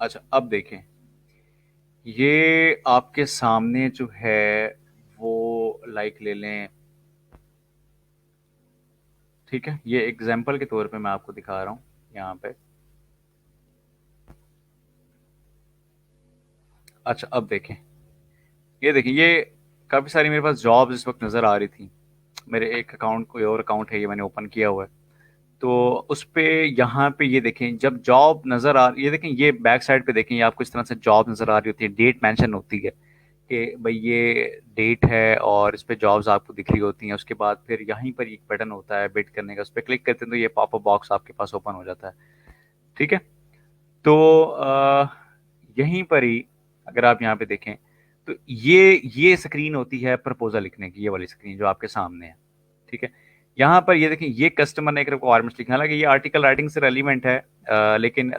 अच्छा अब देखें, ये आपके सामने जो है वो लाइक ले लें, ठीक है, ये एग्जाम्पल के तौर पे मैं आपको दिखा रहा हूँ यहाँ पे। अच्छा अब देखें, ये देखें, ये काफ़ी सारी मेरे पास जॉब्स इस वक्त नज़र आ रही थी। मेरे एक अकाउंट, कोई और अकाउंट है, ये मैंने ओपन किया हुआ है। तो उस पे यहाँ पे ये देखें, जब जॉब नज़र आ, ये देखें, ये बैक साइड पे देखें, ये आपको इस तरह से जॉब नज़र आ रही होती है, डेट मेंशन होती है कि भाई ये डेट है, और इस पे जॉब्स आपको दिख रही होती हैं। उसके बाद फिर यहीं पर एक बटन होता है बिड करने का, उस पर क्लिक करते हैं तो ये पॉपअप बॉक्स आपके पास ओपन हो जाता है। ठीक है, तो यहीं पर ही अगर आप यहाँ पे देखें तो ये स्क्रीन होती है प्रपोजल लिखने की, ये वाली स्क्रीन जो आपके सामने है। ठीक है, यहाँ पर ये देखें, ये कस्टमर ने एक रिक्वायरमेंट्स लिखी, हालांकि ये आर्टिकल राइटिंग से रेलिवेंट है, लेकिन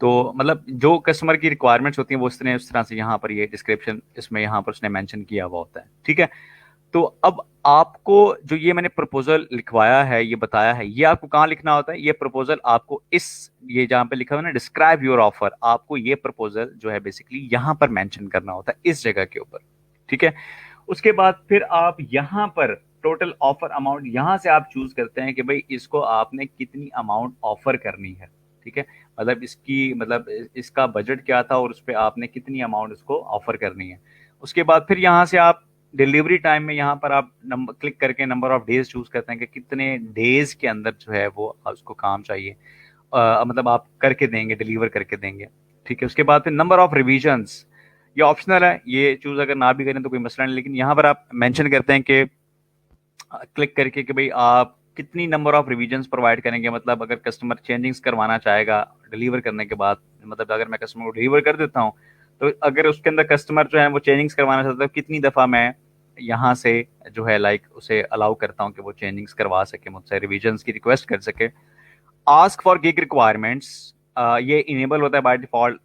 तो मतलब जो कस्टमर की रिक्वायरमेंट्स होती हैं वो उस तरह से यहाँ पर ये डिस्क्रिप्शन इसमें यहाँ पर उसने मेंशन किया हुआ होता है। ठीक है, तो अब आपको जो ये मैंने प्रपोजल लिखवाया है, ये बताया है, ये आपको कहाँ लिखना होता है? ये प्रपोजल आपको इस, ये जहाँ पे लिखा हुआ है ना डिस्क्राइब योर ऑफर, आपको ये प्रपोजल जो है बेसिकली यहाँ पर मेंशन करना होता है, इस जगह के ऊपर। ठीक है, उसके बाद फिर आप यहाँ पर टोटल ऑफर अमाउंट, यहाँ से आप चूज करते हैं कि भाई इसको आपने कितनी अमाउंट ऑफर करनी है। ठीक है, मतलब इसकी, मतलब इसका बजट क्या था और उस पर आपने कितनी अमाउंट इसको ऑफर करनी है। उसके बाद फिर यहाँ से आप डिलीवरी टाइम में यहाँ पर आप नंबर क्लिक करके नंबर ऑफ डेज चूज करते हैं कि कितने डेज के अंदर जो है वो उसको काम चाहिए, मतलब आप करके देंगे, डिलीवर करके देंगे। ठीक है, उसके बाद फिर नंबर ऑफ रिविजन्स, ये ऑप्शनल है, ये चूज अगर ना भी करें तो कोई मसला नहीं, लेकिन यहाँ पर आप मेंशन करते हैं कि क्लिक करके कि भाई आप कितनी नंबर ऑफ रिवीजन्स प्रोवाइड करेंगे, मतलब अगर कस्टमर चेंजिंग्स करवाना चाहेगा डिलीवर करने के बाद, मतलब अगर मैं कस्टमर को डिलीवर कर देता हूँ तो अगर उसके अंदर कस्टमर जो है वो चेंजिंग्स करवाना चाहता है तो कितनी दफ़ा मैं यहाँ से जो है लाइक उसे अलाउ करता हूँ कि वो चेंजिंग्स करवा सके, मुझसे रिवीजन्स की रिक्वेस्ट कर सके। आस्क फॉर गिग रिक्वायरमेंट्स, ये इनेबल होता है बाय डिफॉल्ट।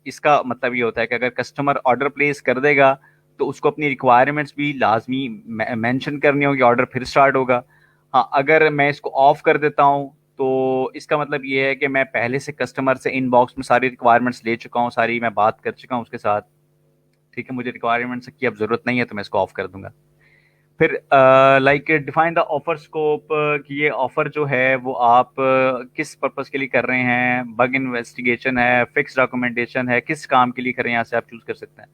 इसका मतलब ये होता है कि अगर कस्टमर ऑर्डर प्लेस कर देगा तो उसको अपनी रिक्वायरमेंट्स भी लाजमी मेंशन करनी होगी, ऑर्डर फिर स्टार्ट होगा। हाँ, अगर मैं इसको ऑफ कर देता हूँ तो इसका मतलब ये है कि मैं पहले से कस्टमर से इनबॉक्स में सारी रिक्वायरमेंट्स ले चुका हूँ, सारी मैं बात कर चुका हूँ उसके साथ। ठीक है, मुझे रिक्वायरमेंट्स की अब जरूरत नहीं है तो मैं इसको ऑफ कर दूंगा। फिर like define the offer scope, कि ये ऑफर जो है वो आप किस पर्पस के लिए कर रहे हैं, बग इन्वेस्टिगेशन है, फिक्स डॉक्यूमेंटेशन है, किस काम के लिए कर रहे हैं, यहाँ से आप चूज कर सकते हैं।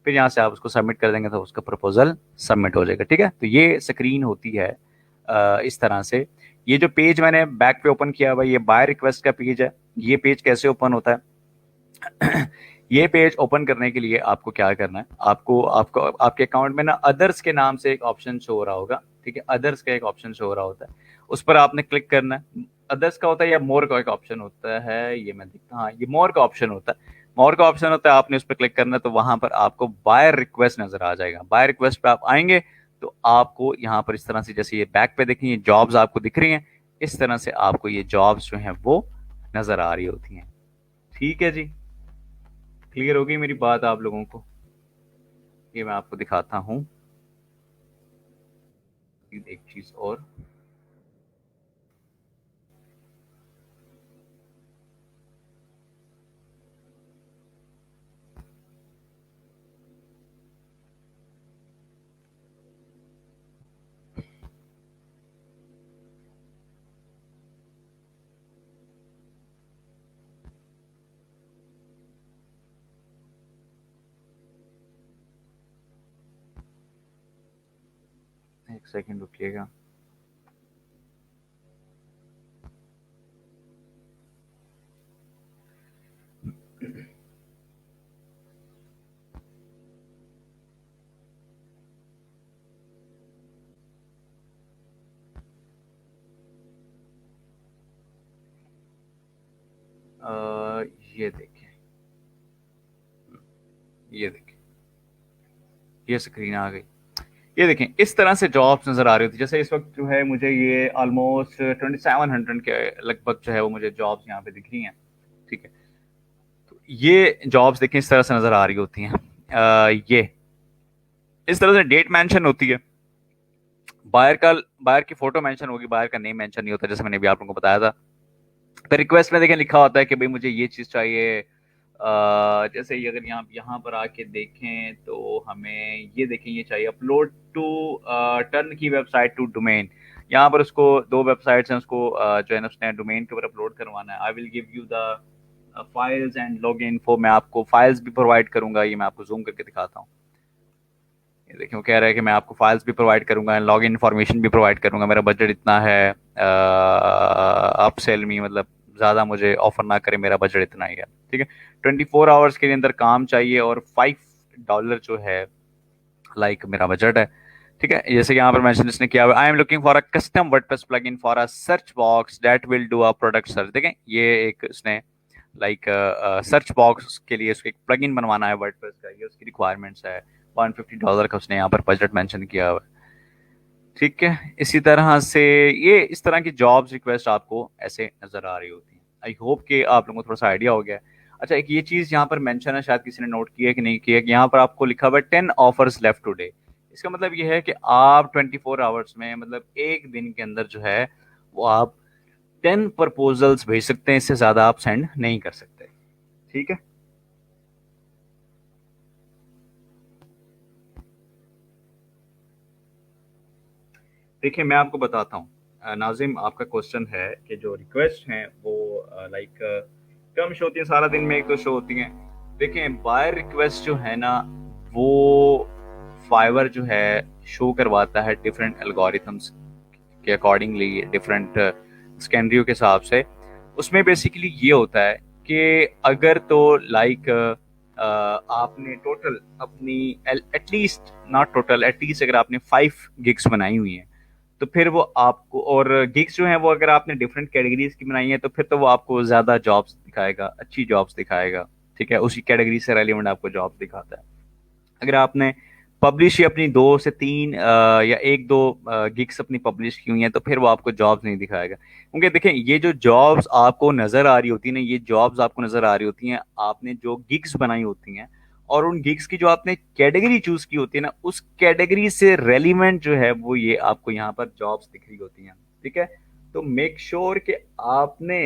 फिर यहाँ से आप उसको सबमिट कर देंगे तो उसका प्रपोजल सबमिट हो जाएगा। ठीक है, तो ये स्क्रीन होती है इस तरह से। ये जो पेज मैंने बैक पे ओपन किया हुआ है ये बाय रिक्वेस्ट का पेज है। ये पेज कैसे ओपन होता है? ये पेज ओपन करने के लिए आपको क्या करना है, आपको आपको आपके अकाउंट में ना अदर्स के नाम से एक ऑप्शन शो हो रहा होगा। ठीक है, अदर्स का एक ऑप्शन शो हो रहा होता है, उस पर आपने क्लिक करना है। अदर्स का होता है या मोर का एक ऑप्शन होता है, ये मैं देखता, हाँ ये मोर का ऑप्शन होता है। मोर का ऑप्शन होता है, आपने उस पर क्लिक करना है तो वहां पर आपको बाय रिक्वेस्ट नजर आ जाएगा। बाय रिक्वेस्ट पे आप आएंगे तो आपको यहाँ पर इस तरह से, जैसे ये बैक पे देखिए जॉब्स आपको दिख रही हैं, इस तरह से आपको ये जॉब्स जो हैं वो नजर आ रही होती हैं। ठीक है जी, क्लियर हो गई मेरी बात आप लोगों को? ये मैं आपको दिखाता हूँ एक चीज और। एक सेकंड रुकिएगा। ये देखिए, ये देखिए, ये स्क्रीन आ गई। ये देखें, इस तरह से जॉब्स नजर आ रही होती, जैसे इस वक्त जो है मुझे ये ऑलमोस्ट 2700 के लगभग जो है वो मुझे जॉब्स यहाँ पे दिख रही हैं। ठीक है, तो ये जॉब्स देखें इस तरह से नजर आ रही होती हैं। ये इस तरह से डेट मेंशन होती है, बायर की फोटो मेंशन होगी, बायर का नेम मेंशन नहीं होता, जैसे मैंने भी आप लोगों को बताया था। तो रिक्वेस्ट में देखें लिखा होता है कि भाई मुझे ये चीज़ चाहिए। जैसे ये अगर यहाँ यहाँ पर आके देखें तो हमें ये देखें, ये चाहिए अपलोड टू टर्न की वेबसाइट टू डोमेन। यहाँ पर उसको दो वेबसाइट्स हैं, उसको जो है ना उसने डोमेन के ऊपर अपलोड करवाना है। I will give you the files and log info. मैं आपको फाइल्स भी प्रोवाइड करूंगा, ये मैं आपको जूम करके दिखाता हूँ। ये देखिए वो कह रहा है कि मैं आपको फाइल्स भी प्रोवाइड करूंगा, लॉग इन इन्फॉर्मेशन भी प्रोवाइड करूंगा, मेरा बजट इतना है, अप सेल मी, मतलब ज़्यादा मुझे ऑफर ना करे, मेरा बजट इतना ही है। ठीक है, 24 आवर्स के अंदर काम चाहिए और $5 जो है लाइक मेरा बजट है। ठीक है, जैसे कि यहाँ पर मेंशन इसने किया हुआ, I am looking for a custom WordPress plugin for a search box that will do a product search. देखें ये एक इसने लाइक सर्च बॉक्स के लिए उसको एक प्लगइन बनवाना है वर्डप्रेस का, ये उसकी रिक्वायरमेंट्स है। $150 का उसने यहाँ पर बजट मेंशन किया हुआ है। ठीक है, इसी तरह से ये इस तरह की जॉब्स रिक्वेस्ट आपको ऐसे नजर आ रही होती हैं। आई होप कि आप लोगों को थोड़ा सा आइडिया हो गया है। अच्छा, एक ये चीज़ यहाँ पर मेंशन है, शायद किसी ने नोट किया है कि नहीं किया, कि यहाँ पर आपको लिखा हुआ है 10 ऑफर्स लेफ्ट टुडे। इसका मतलब ये है कि आप 24 आवर्स में, मतलब एक दिन के अंदर जो है वो आप 10 प्रपोजल्स भेज सकते हैं, इससे ज़्यादा आप सेंड नहीं कर सकते। ठीक है, देखिए मैं आपको बताता हूँ। नाजिम, आपका क्वेश्चन है कि जो रिक्वेस्ट हैं वो लाइक कम शो होती हैं, सारा दिन में एक तो शो होती हैं। देखिए बायर रिक्वेस्ट जो है ना, वो फाइवर जो है शो करवाता है डिफरेंट एल्गोरिथम्स के अकॉर्डिंगली, डिफरेंट स्कैनरियो के हिसाब से। उसमें बेसिकली ये होता है कि अगर तो लाइक आपने टोटल अपनी एटलीस्ट, नॉट टोटल, एटलीस्ट अगर आपने 5 गिग्स बनाई हुई हैं तो फिर वो आपको, और गिग्स जो हैं वो अगर आपने डिफरेंट कैटेगरीज की बनाई है तो फिर तो वो आपको ज़्यादा जॉब्स दिखाएगा, अच्छी जॉब्स दिखाएगा। ठीक है, उसी कैटेगरी से रेलिवेंट आपको जॉब्स दिखाता है। अगर आपने पब्लिश ही अपनी 2 से 3 या एक दो गिग्स अपनी पब्लिश की हुई हैं तो फिर वो आपको जॉब्स नहीं दिखाएगा। क्योंकि देखें ये जो जॉब्स आपको नज़र आ रही होती है ना, ये जॉब्स आपको नज़र आ रही होती हैं आपने जो गिग्स बनाई होती हैं, और उन गिग्स की जो आपने कैटेगरी चूज की होती है ना, उस कैटेगरी से रेलिवेंट जो है वो ये आपको यहाँ पर जॉब्स दिख रही होती हैं। ठीक है, तो मेक श्योर कि आपने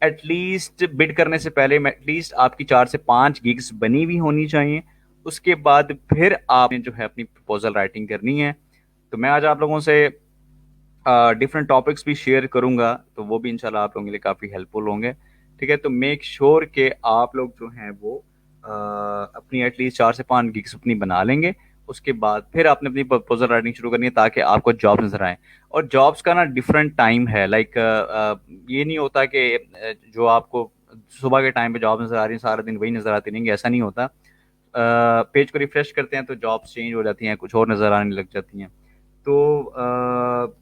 एटलीस्ट बिड करने से पहले एटलीस्ट आपकी 4 से 5 गिग्स बनी हुई होनी चाहिए। उसके बाद फिर आपने जो है अपनी प्रपोजल राइटिंग करनी है। तो मैं आज आप लोगों से डिफरेंट टॉपिक्स भी शेयर करूंगा, तो वो भी इंशाल्लाह आप लोगों के लिए काफ़ी हेल्पफुल होंगे। ठीक है, तो मेक श्योर के आप लोग जो हैं वो अपनी एटलीस्ट 4 से 5 गिग्स अपनी बना लेंगे। उसके बाद फिर आपने अपनी प्रपोजल राइटिंग शुरू करनी है ताकि आपको जॉब नजर आए। और जॉब्स का ना डिफरेंट टाइम है, लाइक ये नहीं होता कि जो आपको सुबह के टाइम पे जॉब नजर आ रही है सारा दिन वही नजर आती नहीं, ऐसा नहीं होता। पेज को रिफ्रेश करते हैं तो जॉब्स चेंज हो जाती हैं, कुछ और नज़र आने लग जाती हैं। तो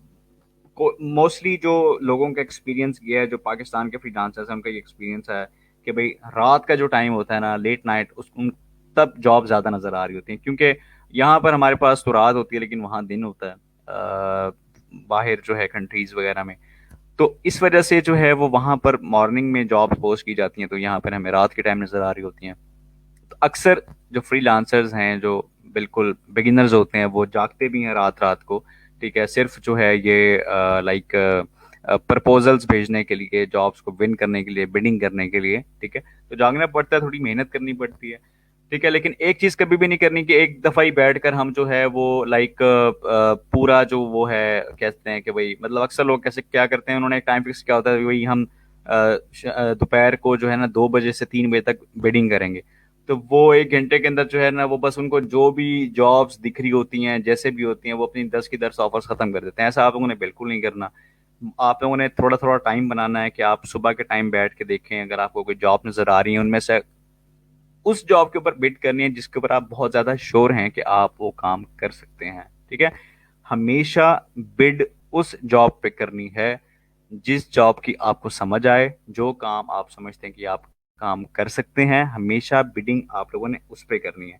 मोस्टली जो लोगों का एक्सपीरियंस गया है, जो पाकिस्तान के फ्रीलांसर्स हैं, उनका ये एक्सपीरियंस है कि भाई रात का जो टाइम होता है ना, लेट नाइट, उस उन तब जॉब ज़्यादा नज़र आ रही होती हैं। क्योंकि यहाँ पर हमारे पास तो रात होती है लेकिन वहाँ दिन होता है, बाहर जो है कंट्रीज़ वगैरह में। तो इस वजह से जो है वो वहाँ पर मॉर्निंग में जॉब पोस्ट की जाती हैं, तो यहाँ पर हमें रात के टाइम नज़र आ रही होती हैं। तो अक्सर जो फ्रीलांसर्स हैं, जो बिल्कुल बिगिनर्स होते हैं, वो जागते भी हैं रात रात को। ठीक है, सिर्फ जो है ये लाइक प्रपोजल्स भेजने के लिए, जॉब्स को विन करने के लिए, बिडिंग करने के लिए। ठीक है, तो जागना पड़ता है, थोड़ी मेहनत करनी पड़ती है। ठीक है, लेकिन एक चीज कभी भी नहीं करनी कि एक दफा ही बैठकर हम जो है वो लाइक पूरा जो वो है कहते हैं कि भाई, मतलब अक्सर लोग कैसे क्या करते हैं, उन्होंने एक टाइम फिक्स किया होता है, वही हम दोपहर को जो है ना 2 बजे से 3 बजे तक बिडिंग करेंगे। तो वो 1 घंटे के अंदर जो है ना, वो बस उनको जो भी जॉब्स दिख रही होती हैं जैसे भी होती हैं वो अपनी 10 की 10 ऑफर्स खत्म कर देते हैं। ऐसा आप लोगों ने बिल्कुल नहीं करना। आप लोगों ने थोड़ा थोड़ा टाइम बनाना है कि आप सुबह के टाइम बैठ के देखें, अगर आपको कोई जॉब नजर आ रही है उनमें से उस जॉब के ऊपर बिड करनी है जिसके ऊपर आप बहुत ज्यादा श्योर हैं कि आप वो काम कर सकते हैं। ठीक है, हमेशा बिड उस जॉब पे करनी है जिस जॉब की आपको समझ आए, जो काम आप समझते हैं कि आप काम कर सकते हैं, हमेशा बिडिंग आप लोगों ने उस पे करनी है।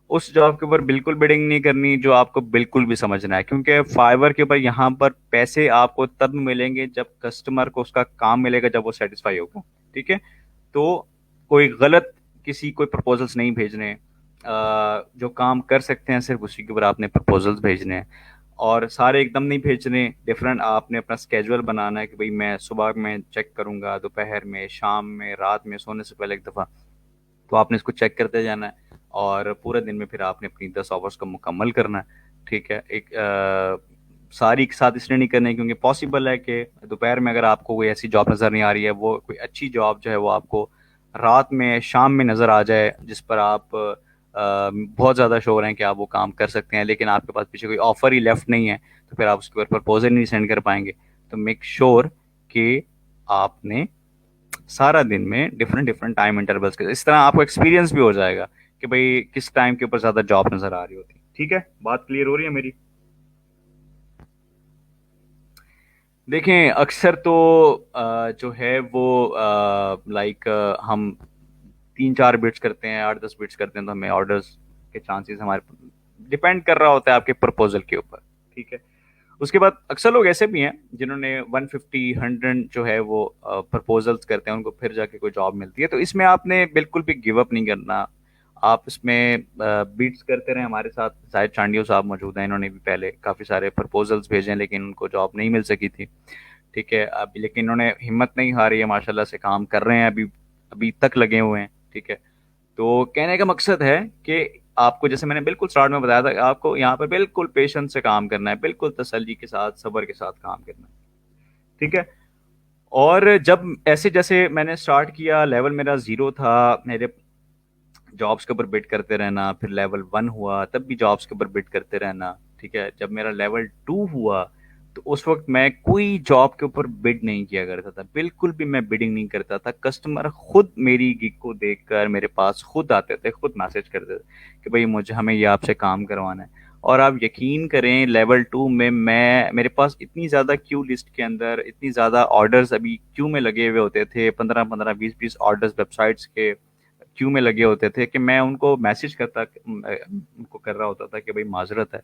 उस जॉब के ऊपर बिल्कुल बिडिंग नहीं करनी जो आपको बिल्कुल भी समझना है, क्योंकि फाइवर के ऊपर यहाँ पर पैसे आपको तब मिलेंगे जब कस्टमर को उसका काम मिलेगा, जब वो सेटिस्फाई होगा। ठीक है, तो कोई गलत किसी कोई प्रपोजल्स नहीं भेजने, जो काम कर सकते हैं सिर्फ उसी के ऊपर आपने प्रपोजल्स भेजने हैं। और सारे एकदम नहीं भेजने, डिफरेंट आपने अपना स्केजुअल बनाना है कि भाई मैं सुबह में चेक करूंगा, दोपहर में, शाम में, रात में, सोने से पहले एक दफ़ा। तो आपने इसको चेक करते जाना है और पूरे दिन में फिर आपने अपनी 10 आवर्स को मुकम्मल करना है। ठीक है, एक सारी एक साथ इसलिए नहीं करनी क्योंकि पॉसिबल है कि दोपहर में अगर आपको कोई ऐसी जॉब नज़र नहीं आ रही है, वो कोई अच्छी जॉब जो है वो आपको रात में, शाम में नज़र आ जाए, जिस पर आप बहुत ज़्यादा श्योर हैं कि आप वो काम कर सकते हैं, लेकिन आपके पास पीछे कोई ऑफर ही लेफ्ट नहीं है, तो फिर आप उसके ऊपर प्रपोजल नहीं सेंड कर पाएंगे। तो मेक श्योर कि आपने सारा दिन में डिफरेंट डिफरेंट टाइम इंटरवल्स के, इस तरह आपको एक्सपीरियंस भी हो जाएगा कि भाई किस टाइम के ऊपर ज्यादा जॉब नजर आ रही होती है। ठीक है, बात क्लियर हो रही है मेरी? देखें, अक्सर तो जो है वो लाइक हम 3-4 बिट्स करते हैं, 8-10 बिट्स करते हैं, तो हमें ऑर्डर्स के चांसेस हमारे डिपेंड कर रहा होता है आपके प्रपोजल के ऊपर। ठीक है, उसके बाद अक्सर लोग ऐसे भी हैं जिन्होंने 150-100 जो है वो प्रपोजल्स करते हैं, उनको फिर जाके कोई जॉब मिलती है। तो इसमें आपने बिल्कुल भी गिव अप नहीं करना। आप इसमें बीट्स करते रहे। हमारे साथ जाहिद चांडियो साहब मौजूद हैं, इन्होंने भी पहले काफ़ी सारे प्रपोजल्स भेजे हैं, लेकिन उनको जॉब नहीं मिल सकी थी। ठीक है, अभी लेकिन इन्होंने हिम्मत नहीं हारी है, माशाल्लाह से काम कर रहे हैं, अभी अभी तक लगे हुए हैं। ठीक है, तो कहने का मकसद है कि आपको, जैसे मैंने बिल्कुल स्टार्ट में बताया था, कि आपको यहाँ पर बिल्कुल पेशेंस से काम करना है, बिल्कुल तसल्ली के साथ, सब्र के साथ काम करना है। ठीक है, और जब ऐसे जैसे मैंने स्टार्ट किया, लेवल मेरा जीरो था, मेरे जॉब्स के ऊपर बिड करते रहना, फिर लेवल 1 हुआ, तब भी जॉब्स के ऊपर बिड करते रहना। ठीक है, जब मेरा लेवल 2 हुआ, तो उस वक्त मैं कोई जॉब के ऊपर बिड नहीं किया करता था, बिल्कुल भी मैं बिडिंग नहीं करता था। कस्टमर खुद मेरी गिग को देखकर मेरे पास खुद आते थे, खुद मैसेज करते थे कि भाई मुझे, हमें ये आपसे काम करवाना है। और आप यकीन करें, लेवल 2 में मैं, मेरे पास इतनी ज़्यादा क्यू लिस्ट के अंदर इतनी ज़्यादा ऑर्डर्स अभी क्यू में लगे हुए होते थे, 15-15, 20-20 ऑर्डर्स वेबसाइट्स के क्यू में लगे होते थे, कि मैं उनको मैसेज करता, उनको कर रहा होता था कि भाई माजरत है,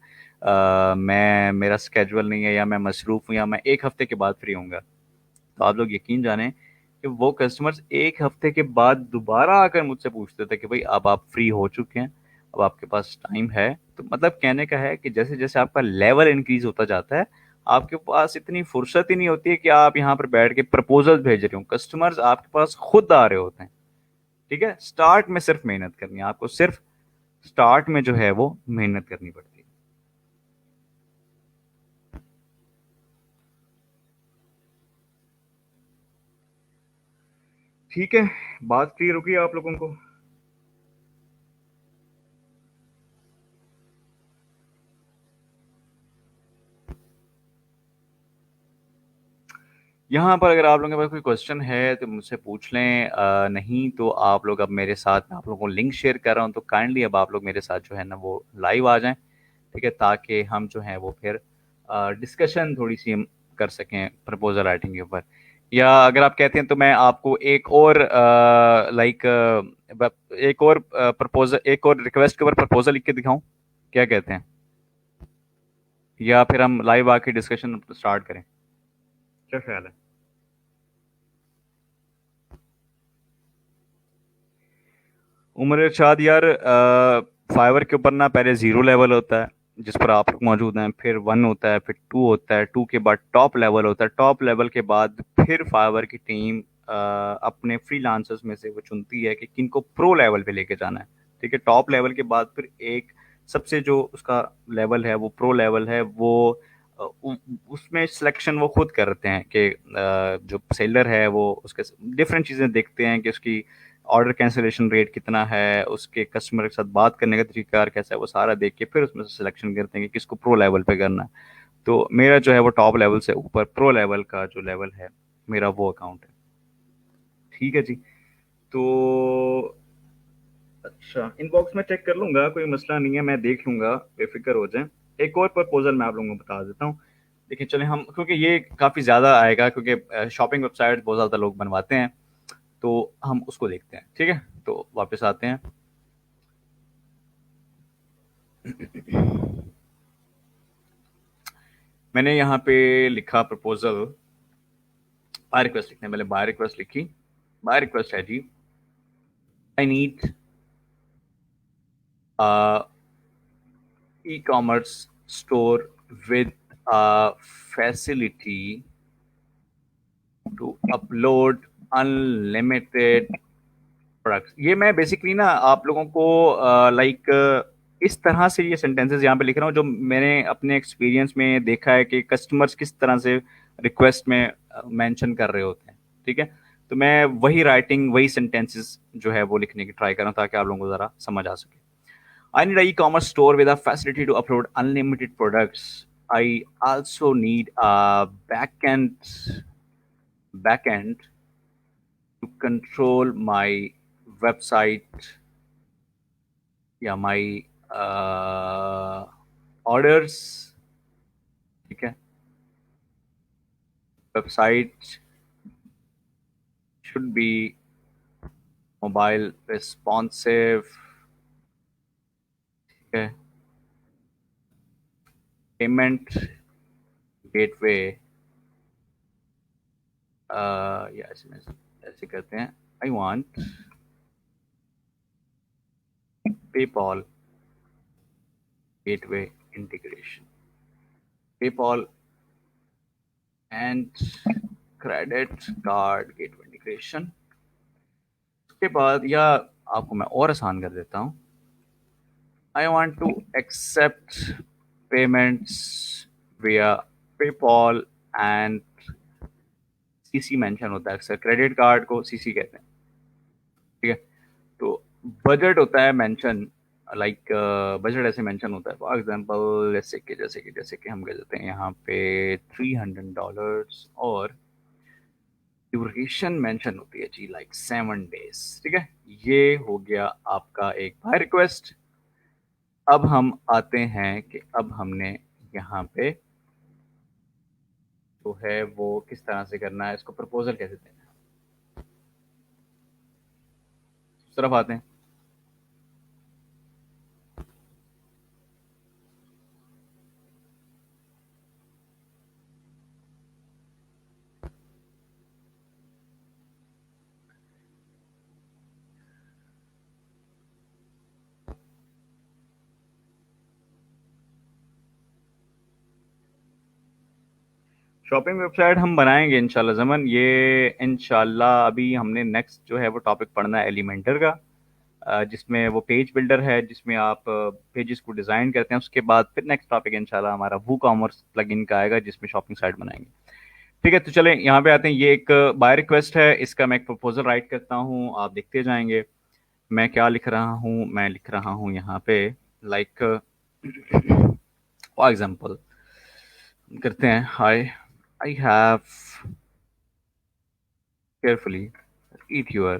मैं, मेरा स्केजुअल नहीं है, या मैं मसरूफ़ हूँ, या मैं एक हफ्ते के बाद फ्री होऊंगा। तो आप लोग यकीन जाने कि वो कस्टमर्स एक हफ्ते के बाद दोबारा आकर मुझसे पूछते थे कि भाई अब आप फ्री हो चुके हैं, अब आपके पास टाइम है। तो मतलब कहने का है कि जैसे जैसे आपका लेवल इंक्रीज होता जाता है, आपके पास इतनी फुर्सत ही नहीं होती है कि आप यहाँ पर बैठ के प्रपोजल भेज रहे हो, कस्टमर्स आपके पास खुद आ रहे होते हैं। ठीक है, स्टार्ट में सिर्फ मेहनत करनी है आपको, सिर्फ स्टार्ट में जो है वो मेहनत करनी पड़ती है। ठीक है, बात क्लियर होगी आप लोगों को? यहाँ पर अगर आप लोगों के पास कोई क्वेश्चन है तो मुझसे पूछ लें, नहीं तो आप लोग, अब मेरे साथ मैं आप लोगों को लिंक शेयर कर रहा हूँ, तो काइंडली अब आप लोग मेरे साथ जो है ना वो लाइव आ जाएं। ठीक है, ताकि हम जो है वो फिर डिस्कशन थोड़ी सी हम कर सकें प्रपोजल राइटिंग के ऊपर। या अगर आप कहते हैं तो मैं आपको एक और लाइक एक और प्रपोजल, एक और रिक्वेस्ट के ऊपर प्रपोजल लिख के दिखाऊं, क्या कहते हैं? या फिर हम लाइव आके डिस्कशन स्टार्ट करें, क्या ख्याल है? उमर इरशाद यार, फाइवर के ऊपर ना पहले जीरो लेवल होता है जिस पर आप लोग मौजूद हैं, फिर 1 होता है, फिर 2 होता है, 2 के बाद टॉप लेवल होता है, टॉप लेवल के बाद फिर फाइवर की टीम अपने फ्रीलांसर्स में से वो चुनती है कि किनको प्रो लेवल पे लेके जाना है। ठीक है, टॉप लेवल के बाद फिर एक सबसे जो उसका लेवल है वो प्रो लेवल है, वो उसमें सिलेक्शन वो खुद करते हैं कि जो सेलर है वो उसके डिफरेंट चीज़ें देखते हैं कि उसकी ऑर्डर कैंसिलेशन रेट कितना है, उसके कस्टमर के साथ बात करने का तरीका कैसा है, वो सारा देख के फिर उसमें से सिलेक्शन करते हैं कि किसको प्रो लेवल पे करना है। तो मेरा जो है वो टॉप लेवल से ऊपर प्रो लेवल का जो लेवल है, मेरा वो अकाउंट है। ठीक है जी, तो अच्छा, इनबॉक्स में चेक कर लूंगा, कोई मसला नहीं है, मैं देख लूंगा, बेफिक्र हो जाए। एक और प्रपोजल मैं आप लोगों को बता देता हूँ। देखिए चले हम, क्योंकि ये काफ़ी ज़्यादा आएगा, क्योंकि शॉपिंग वेबसाइट बहुत ज़्यादा लोग बनवाते हैं, तो हम उसको देखते हैं। ठीक है, तो वापस आते हैं। मैंने यहाँ पे लिखा प्रपोजल, बाय रिक्वेस्ट लिखने, पहले बाय रिक्वेस्ट लिखी। बाय रिक्वेस्ट है जी, I need e commerce store with a facility to upload unlimited products. ये मैं बेसिकली ना आप लोगों को लाइक इस तरह से ये सेंटेंसेस यहाँ पे लिख रहा हूँ जो मैंने अपने एक्सपीरियंस में देखा है कि कस्टमर्स किस तरह से रिक्वेस्ट में मेंशन कर रहे होते हैं। ठीक है, तो मैं वही राइटिंग वही सेंटेंसेस जो है वो लिखने की ट्राई कर रहा हूँ ताकि आप लोगों को ज़रा समझ आ सके। I need an e-commerce store with a facility to upload unlimited products. I also need a backend to control my website, या my orders। ठीक है, website should be mobile responsive। ठीक है, payment gateway या ऐसे करते हैं, I want PayPal gateway integration, PayPal and credit card gateway integration। उसके बाद या आपको मैं और आसान कर देता हूँ, I want to accept payments via PayPal and CC mention होता है, अक्सर क्रेडिट कार्ड को CC कहते हैं। ठीक है, तो बजट होता है मेंशन, लाइक बजट ऐसे मेंशन होता है फॉर एग्जांपल जैसे कि हम कह देते हैं यहाँ पे $300 और ड्यूरेशन मेंशन होती है जी लाइक 7 days। ठीक है, ये हो गया आपका एक बाय रिक्वेस्ट। अब हम आते हैं कि अब हमने यहाँ पे जो है वो किस तरह से करना है, इसको प्रपोजल कैसे देना है, उस तरफ आते हैं। शॉपिंग वेबसाइट हम बनाएंगे इंशाल्लाह ज़मन, ये इंशाल्लाह अभी हमने नेक्स्ट जो है वो टॉपिक पढ़ना है एलिमेंटर का, जिसमें वो पेज बिल्डर है जिसमें आप पेजेस को डिज़ाइन करते हैं। उसके बाद फिर नेक्स्ट टॉपिक इंशाल्लाह हमारा वू कॉमर्स प्लगइन का आएगा जिसमें शॉपिंग साइट बनाएंगे। ठीक है, तो चलें यहाँ पे आते हैं। ये एक बाय रिक्वेस्ट है, इसका मैं एक प्रपोजल राइट करता हूँ, आप देखते जाएंगे मैं क्या लिख रहा हूँ। मैं लिख रहा हूँ यहाँ पे लाइक फॉर एग्जाम्पल करते हैं, hi I have carefully read your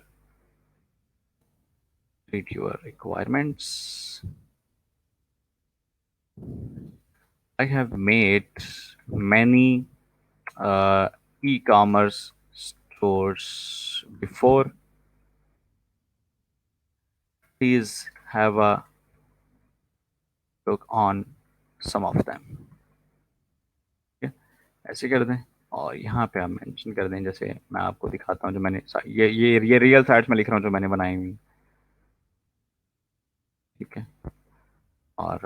requirements। I have made many e-commerce stores before। Please have a look on some of them। ठीक है, ऐसे कर दें और यहाँ पे आप मेंशन कर दें, जैसे मैं आपको दिखाता हूँ जो मैंने ये रियल साइट्स में लिख रहा हूँ जो मैंने बनाई हुई। ठीक है, और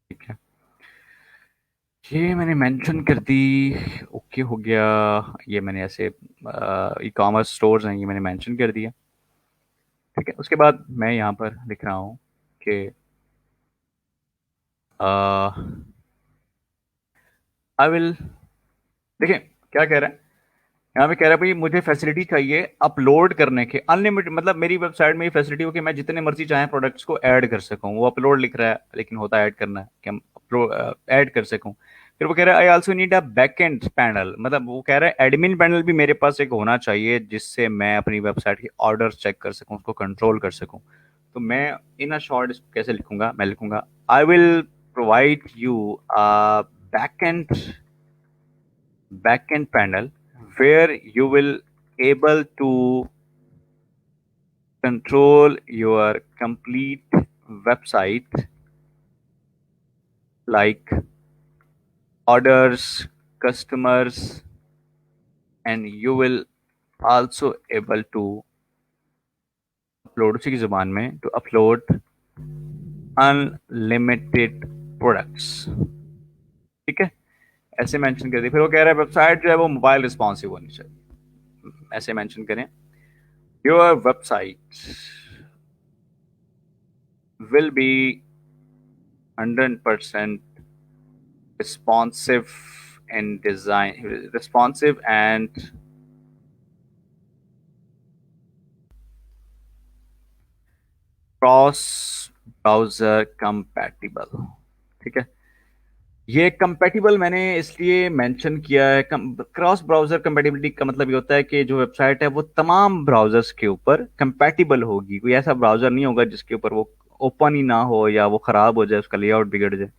ठीक है, ये मैंने मेंशन कर दी, ओके हो गया। ये मैंने ऐसे ई कॉमर्स स्टोर्स हैं ये मैंने मेंशन कर दिया। ठीक है, उसके बाद मैं यहाँ पर लिख रहा हूँ कि आई विल, देखिए क्या कह रहा है यहाँ पे, कह रहा है भाई मुझे फैसिलिटी चाहिए अपलोड करने के अनलिमिटेड, मतलब मेरी वेबसाइट में ये फैसिलिटी हो कि मैं जितने मर्जी चाहे प्रोडक्ट्स को ऐड कर सकूं। वो अपलोड लिख रहा है लेकिन होता है ऐड करना है कि हम अपलोड ऐड कर सकूं। फिर वो कह रहा है I also need a backend panel, मतलब वो कह रहा है एडमिन पैनल भी मेरे पास एक होना चाहिए जिससे मैं अपनी वेबसाइट के ऑर्डर चेक कर सकूं, उसको कंट्रोल कर सकूं। तो मैं इन अ शॉर्ट इसको कैसे लिखूंगा, मैं लिखूंगा I will provide you a backend backend panel where you will able to control your complete website like orders, customers, and you will also able to upload, उसी की जुबान में, to upload अनलिमिटेड प्रोडक्ट्स। ठीक है, ऐसे mention कर दिया। फिर वो कह रहा है वेबसाइट जो है वो मोबाइल रिस्पॉन्सिव होनी चाहिए, ऐसे मेंशन करें, your website will be 100% responsive and design responsive and cross browser compatible. ठीक है, ये कंपैटिबल मैंने इसलिए मेंशन किया है। क्रॉस ब्राउजर कंपैटिबिलिटी का मतलब ये होता है कि जो वेबसाइट है वो तमाम ब्राउजर्स के ऊपर कंपैटिबल होगी। कोई ऐसा ब्राउजर नहीं होगा जिसके ऊपर वो ओपन ही ना हो या वो खराब हो जाए, उसका लेआउट बिगड़ जाए।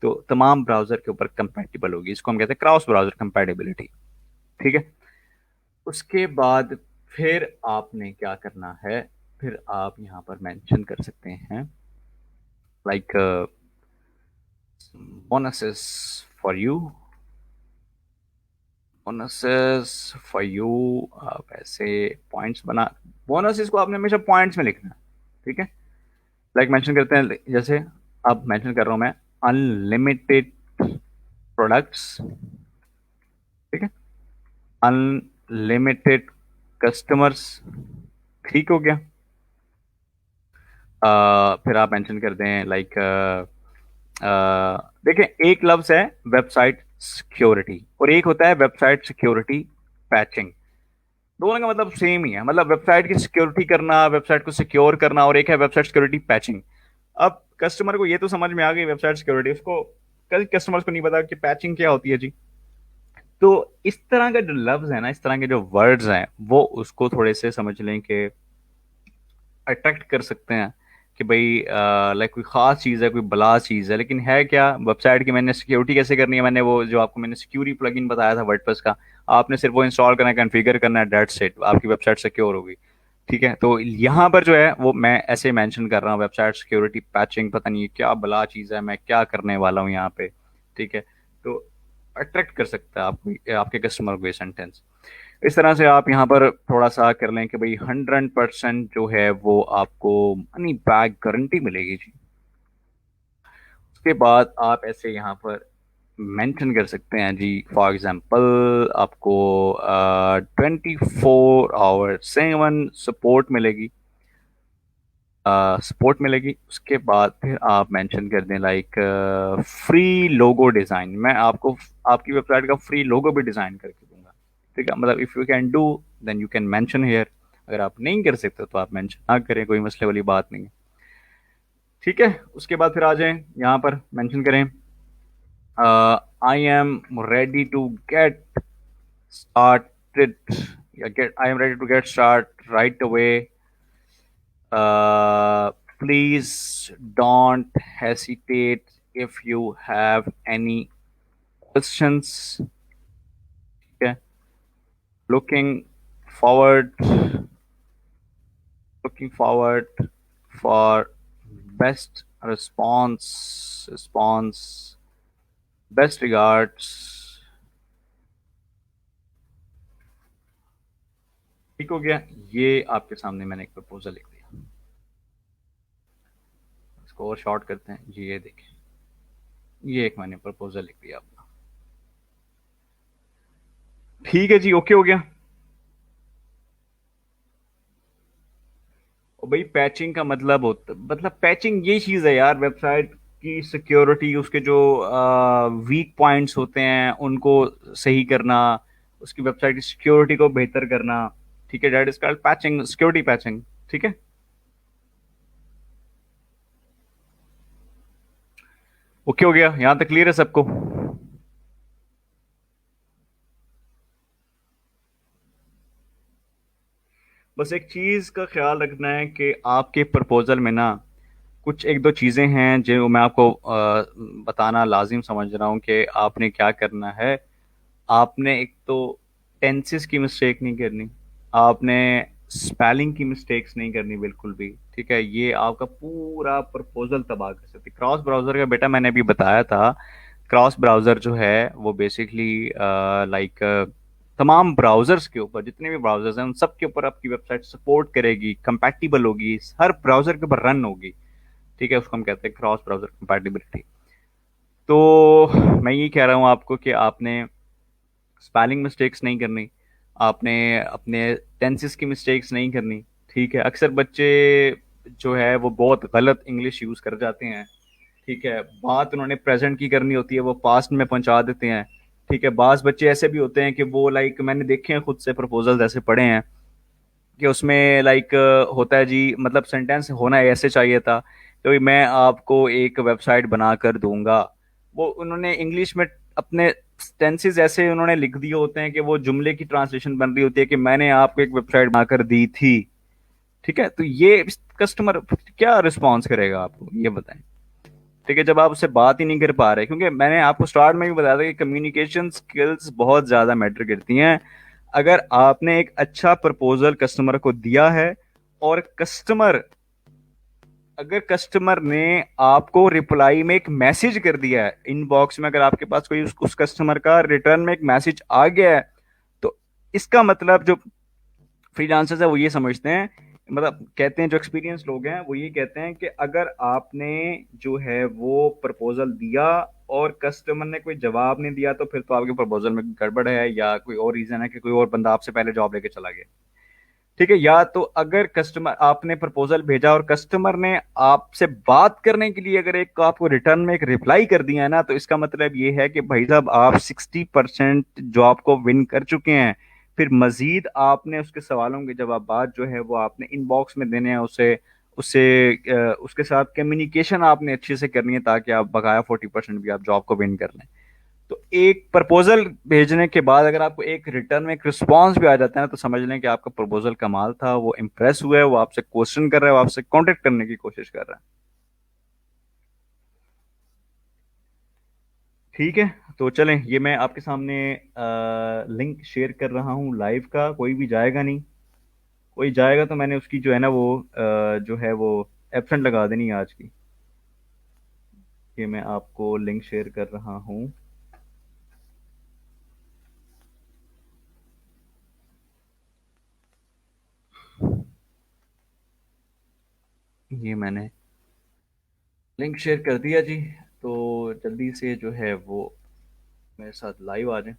तो तमाम ब्राउजर के ऊपर कंपैटिबल होगी, इसको हम कहते हैं क्रॉस ब्राउजर कंपैटिबिलिटी। ठीक है, उसके बाद फिर आपने क्या करना है, फिर आप यहाँ पर मेंशन कर सकते हैं like bonuses for you, bonuses for you. आप ऐसे पॉइंट्स बना, बोनसेस को आपने हमेशा पॉइंट्स में लिखना है। ठीक है, लाइक मेंशन करते हैं, जैसे अब मेंशन कर रहा हूं मैं अनलिमिटेड प्रोडक्ट्स। ठीक है, अनलिमिटेड कस्टमर्स। ठीक हो गया। फिर आप मेंशन कर दें लाइक देखिए, एक लफ्ज है वेबसाइट सिक्योरिटी और एक होता है वेबसाइट सिक्योरिटी पैचिंग। दोनों का मतलब सेम ही है, मतलब वेबसाइट की सिक्योरिटी करना, वेबसाइट को सिक्योर करना, और एक है वेबसाइट सिक्योरिटी पैचिंग। अब कस्टमर को ये तो समझ में आ गई वेबसाइट सिक्योरिटी, उसको कई कस्टमर्स को नहीं पता कि पैचिंग क्या होती है जी। तो इस तरह का जो लफ्ज है ना, इस तरह के जो वर्ड्स हैं, वो उसको थोड़े से समझ लें कि अट्रैक्ट कर सकते हैं कि भाई लाइक कोई खास चीज़ है, कोई बला चीज़ है, लेकिन है क्या वेबसाइट की। मैंने सिक्योरिटी कैसे करनी है, मैंने वो जो आपको मैंने सिक्योरिटी प्लगइन बताया था वर्डप्रेस का, आपने सिर्फ वो इंस्टॉल करना है, कॉन्फ़िगर करना है, डेट सेट, आपकी वेबसाइट सिक्योर होगी। ठीक है, तो यहाँ पर जो है वो मैं ऐसे मेंशन कर रहा हूँ वेबसाइट सिक्योरिटी पैचिंग। पता नहीं ये क्या बला चीज़ है, मैं क्या करने वाला हूँ यहाँ पे। ठीक है, तो अट्रैक्ट कर सकता है आपको, आपके कस्टमर को ये सेंटेंस। इस तरह से आप यहाँ पर थोड़ा सा कर लें कि भाई 100% जो है वो आपको मनी बैक गारंटी मिलेगी जी। उसके बाद आप ऐसे यहाँ पर मेंशन कर सकते हैं जी, फॉर एग्जांपल आपको 24/7 सपोर्ट मिलेगी, सपोर्ट मिलेगी। उसके बाद फिर आप मेंशन कर दें लाइक फ्री लोगो डिज़ाइन, मैं आपको आपकी वेबसाइट का फ्री लोगो भी डिज़ाइन करके दूंगा। ठीक है, मतलब if you can do then you can mention here. अगर आप नहीं कर सकते तो आप मेंशन ना करें, कोई मसले वाली बात नहीं है। ठीक है, उसके बाद फिर आ जाएं यहाँ पर मेंशन करें I am ready to get started या get I am ready to get start right away, Uh, please don't hesitate if you have any questions. Okay. Looking forward, looking forward for best response, best regards. ठीक हो गया, ये आपके सामने मैंने एक proposal लिख दिया। इसको और शॉर्ट करते हैं जी, ये देखें, ये एक मैंने प्रपोजल लिख दिया अपना। ठीक है जी, ओके हो गया। और भाई पैचिंग का मतलब होता, मतलब पैचिंग ये चीज़ है यार, वेबसाइट की सिक्योरिटी, उसके जो वीक पॉइंट्स होते हैं उनको सही करना, उसकी वेबसाइट की सिक्योरिटी को बेहतर करना। ठीक है, that is called patching, security patching. ठीक है, ओके हो गया, यहां तक क्लियर है सबको। बस एक चीज़ का ख्याल रखना है कि आपके प्रपोजल में ना कुछ एक दो चीज़ें हैं जो मैं आपको बताना लाजिम समझ रहा हूँ कि आपने क्या करना है। आपने एक तो टेंसेस की मिस्टेक नहीं करनी, आपने स्पेलिंग की मिस्टेक्स नहीं करनी बिल्कुल भी। ठीक है, ये आपका पूरा प्रपोजल तबाह कर सकती है। क्रॉस ब्राउज़र का बेटा मैंने अभी बताया था, क्रॉस ब्राउज़र जो है वो बेसिकली लाइक तमाम ब्राउज़र्स के ऊपर, जितने भी ब्राउज़र्स हैं उन सब के ऊपर आपकी वेबसाइट सपोर्ट करेगी, कंपैटिबल होगी, हर ब्राउज़र के ऊपर रन होगी। ठीक है, उसको हम कहते हैं क्रॉस ब्राउजर कंपैटिबिलिटी। तो मैं ये कह रहा हूँ आपको कि आपने स्पेलिंग मिस्टेक्स नहीं करनी, आपने अपने टेंसेस की मिस्टेक्स नहीं करनी। ठीक है, अक्सर बच्चे जो है वो बहुत गलत इंग्लिश यूज़ कर जाते हैं। ठीक है, बात उन्होंने प्रेजेंट की करनी होती है, वो पास्ट में पहुंचा देते हैं। ठीक है, बाज बच्चे ऐसे भी होते हैं कि वो लाइक, मैंने देखे हैं खुद से प्रपोजल्स ऐसे पढ़े हैं कि उसमें लाइक होता है जी, मतलब सेंटेंस होना ऐसे चाहिए था, तो मैं आपको एक वेबसाइट बना कर दूंगा। वो उन्होंने इंग्लिश में अपने टेंसेस ऐसे उन्होंने लिख दिए होते हैं कि वो जुमले की ट्रांसलेशन बन रही होती है कि मैंने आपको एक वेबसाइट बनाकर दी थी। ठीक है, तो ये कस्टमर क्या रिस्पॉन्स करेगा आपको, ये बताएं। ठीक है, जब आप उससे बात ही नहीं कर पा रहे, क्योंकि मैंने आपको स्टार्ट में भी बताया था कि कम्युनिकेशन स्किल्स बहुत ज्यादा मैटर करती हैं। अगर आपने एक अच्छा प्रपोजल कस्टमर को दिया है, और कस्टमर, अगर कस्टमर ने आपको रिप्लाई में एक मैसेज कर दिया है इनबॉक्स में, अगर आपके पास कोई उस कस्टमर का रिटर्न में एक मैसेज आ गया है, तो इसका मतलब जो फ्रीलांसर्स है वो ये समझते हैं, मतलब कहते हैं, जो एक्सपीरियंस लोग हैं वो ये कहते हैं कि अगर आपने जो है वो प्रपोजल दिया और कस्टमर ने कोई जवाब नहीं दिया, तो फिर तो आपके प्रपोजल में गड़बड़ है, या कोई और रीजन है कि कोई और बंदा आपसे पहले जॉब लेके चला गया। ठीक है, या तो अगर कस्टमर, आपने प्रपोजल भेजा और कस्टमर ने आपसे बात करने के लिए अगर एक आपको रिटर्न में एक रिप्लाई कर दिया है ना, तो इसका मतलब ये है कि भाई साहब आप 60% जॉब को विन कर चुके हैं। फिर मजीद आपने उसके सवालों के जवाब बाद जो है वो आपने इनबॉक्स में देने हैं उसे, उससे उसके साथ कम्युनिकेशन आपने अच्छे से करनी है, ताकि आप बकाया 40% भी आप जॉब को विन कर लें। तो एक प्रपोजल भेजने के बाद अगर आपको एक रिटर्न में एक रिस्पॉन्स भी आ जाता है ना, तो समझ लें कि आपका प्रपोजल कमाल था, वो इम्प्रेस हुआ है, वो आपसे क्वेश्चन कर रहा है, वो आपसे कांटेक्ट करने की कोशिश कर रहा है। ठीक है, तो चलें, ये मैं आपके सामने लिंक शेयर कर रहा हूँ लाइव का, कोई भी जाएगा नहीं। कोई जाएगा तो मैंने उसकी जो है ना वो जो है वो एब्सेंट लगा देनी है आज की। ये मैं आपको लिंक शेयर कर रहा हूँ। ये मैंने लिंक शेयर कर दिया जी। तो जल्दी से जो है वो मेरे साथ लाइव आ जाए।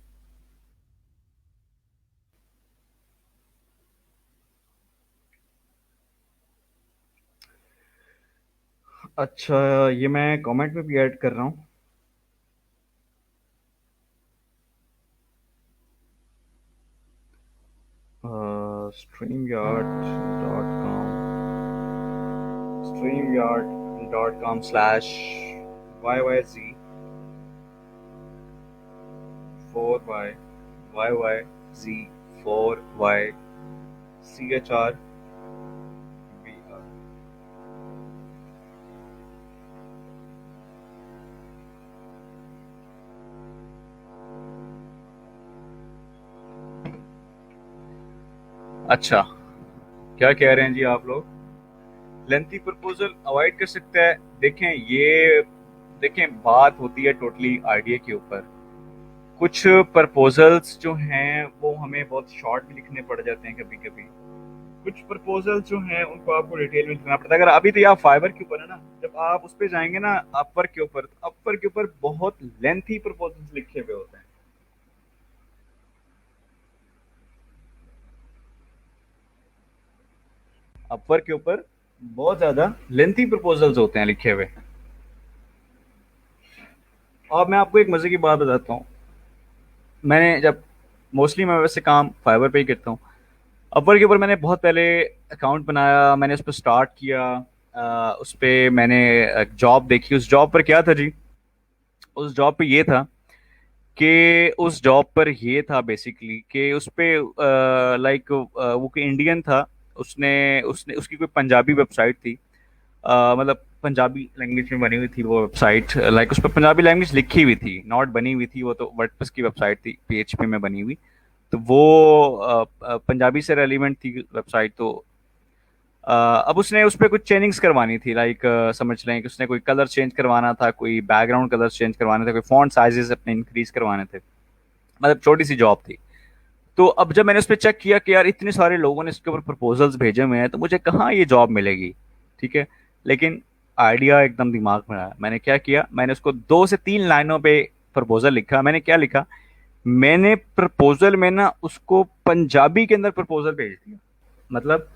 अच्छा, ये मैं कमेंट में भी ऐड कर रहा हूँ। StreamYard.com, StreamYard.com/YYZ 4Y, YYZ 4YCHRBR। अच्छा, क्या कह रहे हैं जी आप लोग? लेंथी प्रपोजल अवॉइड कर सकता है? देखें ये, देखें बात होती है टोटली आइडिया के ऊपर। कुछ प्रपोजल्स जो हैं वो हमें बहुत शॉर्ट भी लिखने पड़ जाते हैं कभी कभी। कुछ प्रपोजल जो हैं उनको आपको डिटेल में लिखना पड़ता है। अगर अभी तो आप फाइवर के ऊपर है ना, जब आप उस पर जाएंगे ना अपवर के ऊपर, तो अपवर के ऊपर बहुत लेंथी प्रपोजल्स लिखे हुए होते हैं। अपवर के ऊपर बहुत ज्यादा लेंथी प्रपोजल्स होते हैं लिखे हुए। और मैं आपको एक मजे की बात बताता हूँ। मैंने जब, मोस्टली मैं वैसे काम फाइवर पे ही करता हूँ। अपवर के ऊपर मैंने बहुत पहले अकाउंट बनाया, मैंने उस पर स्टार्ट किया। उस पर मैंने जॉब देखी। उस जॉब पर क्या था जी, उस जॉब पे ये था कि उस जॉब पर ये था बेसिकली कि उस पे लाइक वो कोई इंडियन था। उसने उसने उसकी कोई पंजाबी वेबसाइट थी। मतलब पंजाबी लैंग्वेज में बनी हुई थी वो वेबसाइट, लाइक उस पर पंजाबी लैंग्वेज लिखी हुई थी, नॉट बनी हुई थी वो, तो वर्डप्रेस की वेबसाइट थी, पीएचपी में बनी हुई। तो वो पंजाबी से रेलिवेंट थी वेबसाइट। तो अब उसने उस पर कुछ चेंजिंग्स करवानी थी, लाइक समझ लें कि उसने कोई कलर चेंज करवाना था, कोई बैकग्राउंड कलर चेंज करवाने थे, कोई फॉन्ट साइजेस अपने इंक्रीज करवाने थे। मतलब छोटी सी जॉब थी। तो अब जब मैंने उस पर चेक किया कि यार इतने सारे लोगों ने इसके ऊपर प्रपोजल्स भेजे हुए हैं, तो मुझे कहाँ ये जॉब मिलेगी। ठीक है, लेकिन आइडिया एकदम दिमाग में आया। मैंने क्या किया, मैंने उसको 2 से 3 लाइनों पे प्रपोजल लिखा। मैंने क्या लिखा, मैंने प्रपोजल में ना उसको पंजाबी के अंदर प्रपोजल भेज दिया। मतलब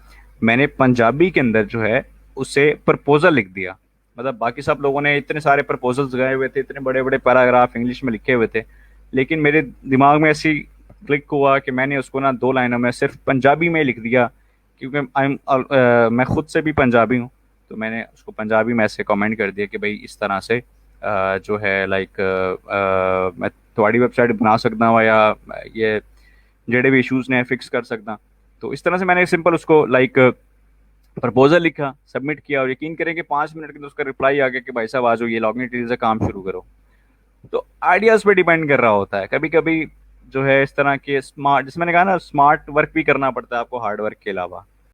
मैंने पंजाबी के अंदर जो है उसे प्रपोजल लिख दिया। मतलब बाकी सब लोगों ने इतने सारे प्रपोजल्स गए हुए थे, इतने बड़े बड़े पैराग्राफ इंग्लिश में लिखे हुए थे, लेकिन मेरे दिमाग में ऐसी क्लिक हुआ कि मैंने उसको ना 2 लाइनों में सिर्फ पंजाबी में लिख दिया। क्योंकि मैं खुद से भी पंजाबी हूँ, तो मैंने उसको पंजाबी में ऐसे कमेंट कर दिया कि भाई इस तरह से जो है लाइक मैं थोड़ी वेबसाइट बना सकता हूँ, या ये जेडे भी इश्यूज ने फिक्स कर सकता। तो इस तरह से मैंने सिंपल उसको लाइक प्रपोजल लिखा, सबमिट किया, और यकीन करें कि 5 मिनट के अंदर उसका रिप्लाई आ गया कि भाई साहब आ जाओ, ये लॉगिन डिटेल से काम शुरू करो। तो आइडियाज पे डिपेंड कर रहा होता है। कभी कभी जो है इस तरह के स्मार्ट, जैसे मैंने कहा ना, स्मार्ट वर्क भी करना पड़ता है आपको हार्ड वर्क के अलावा।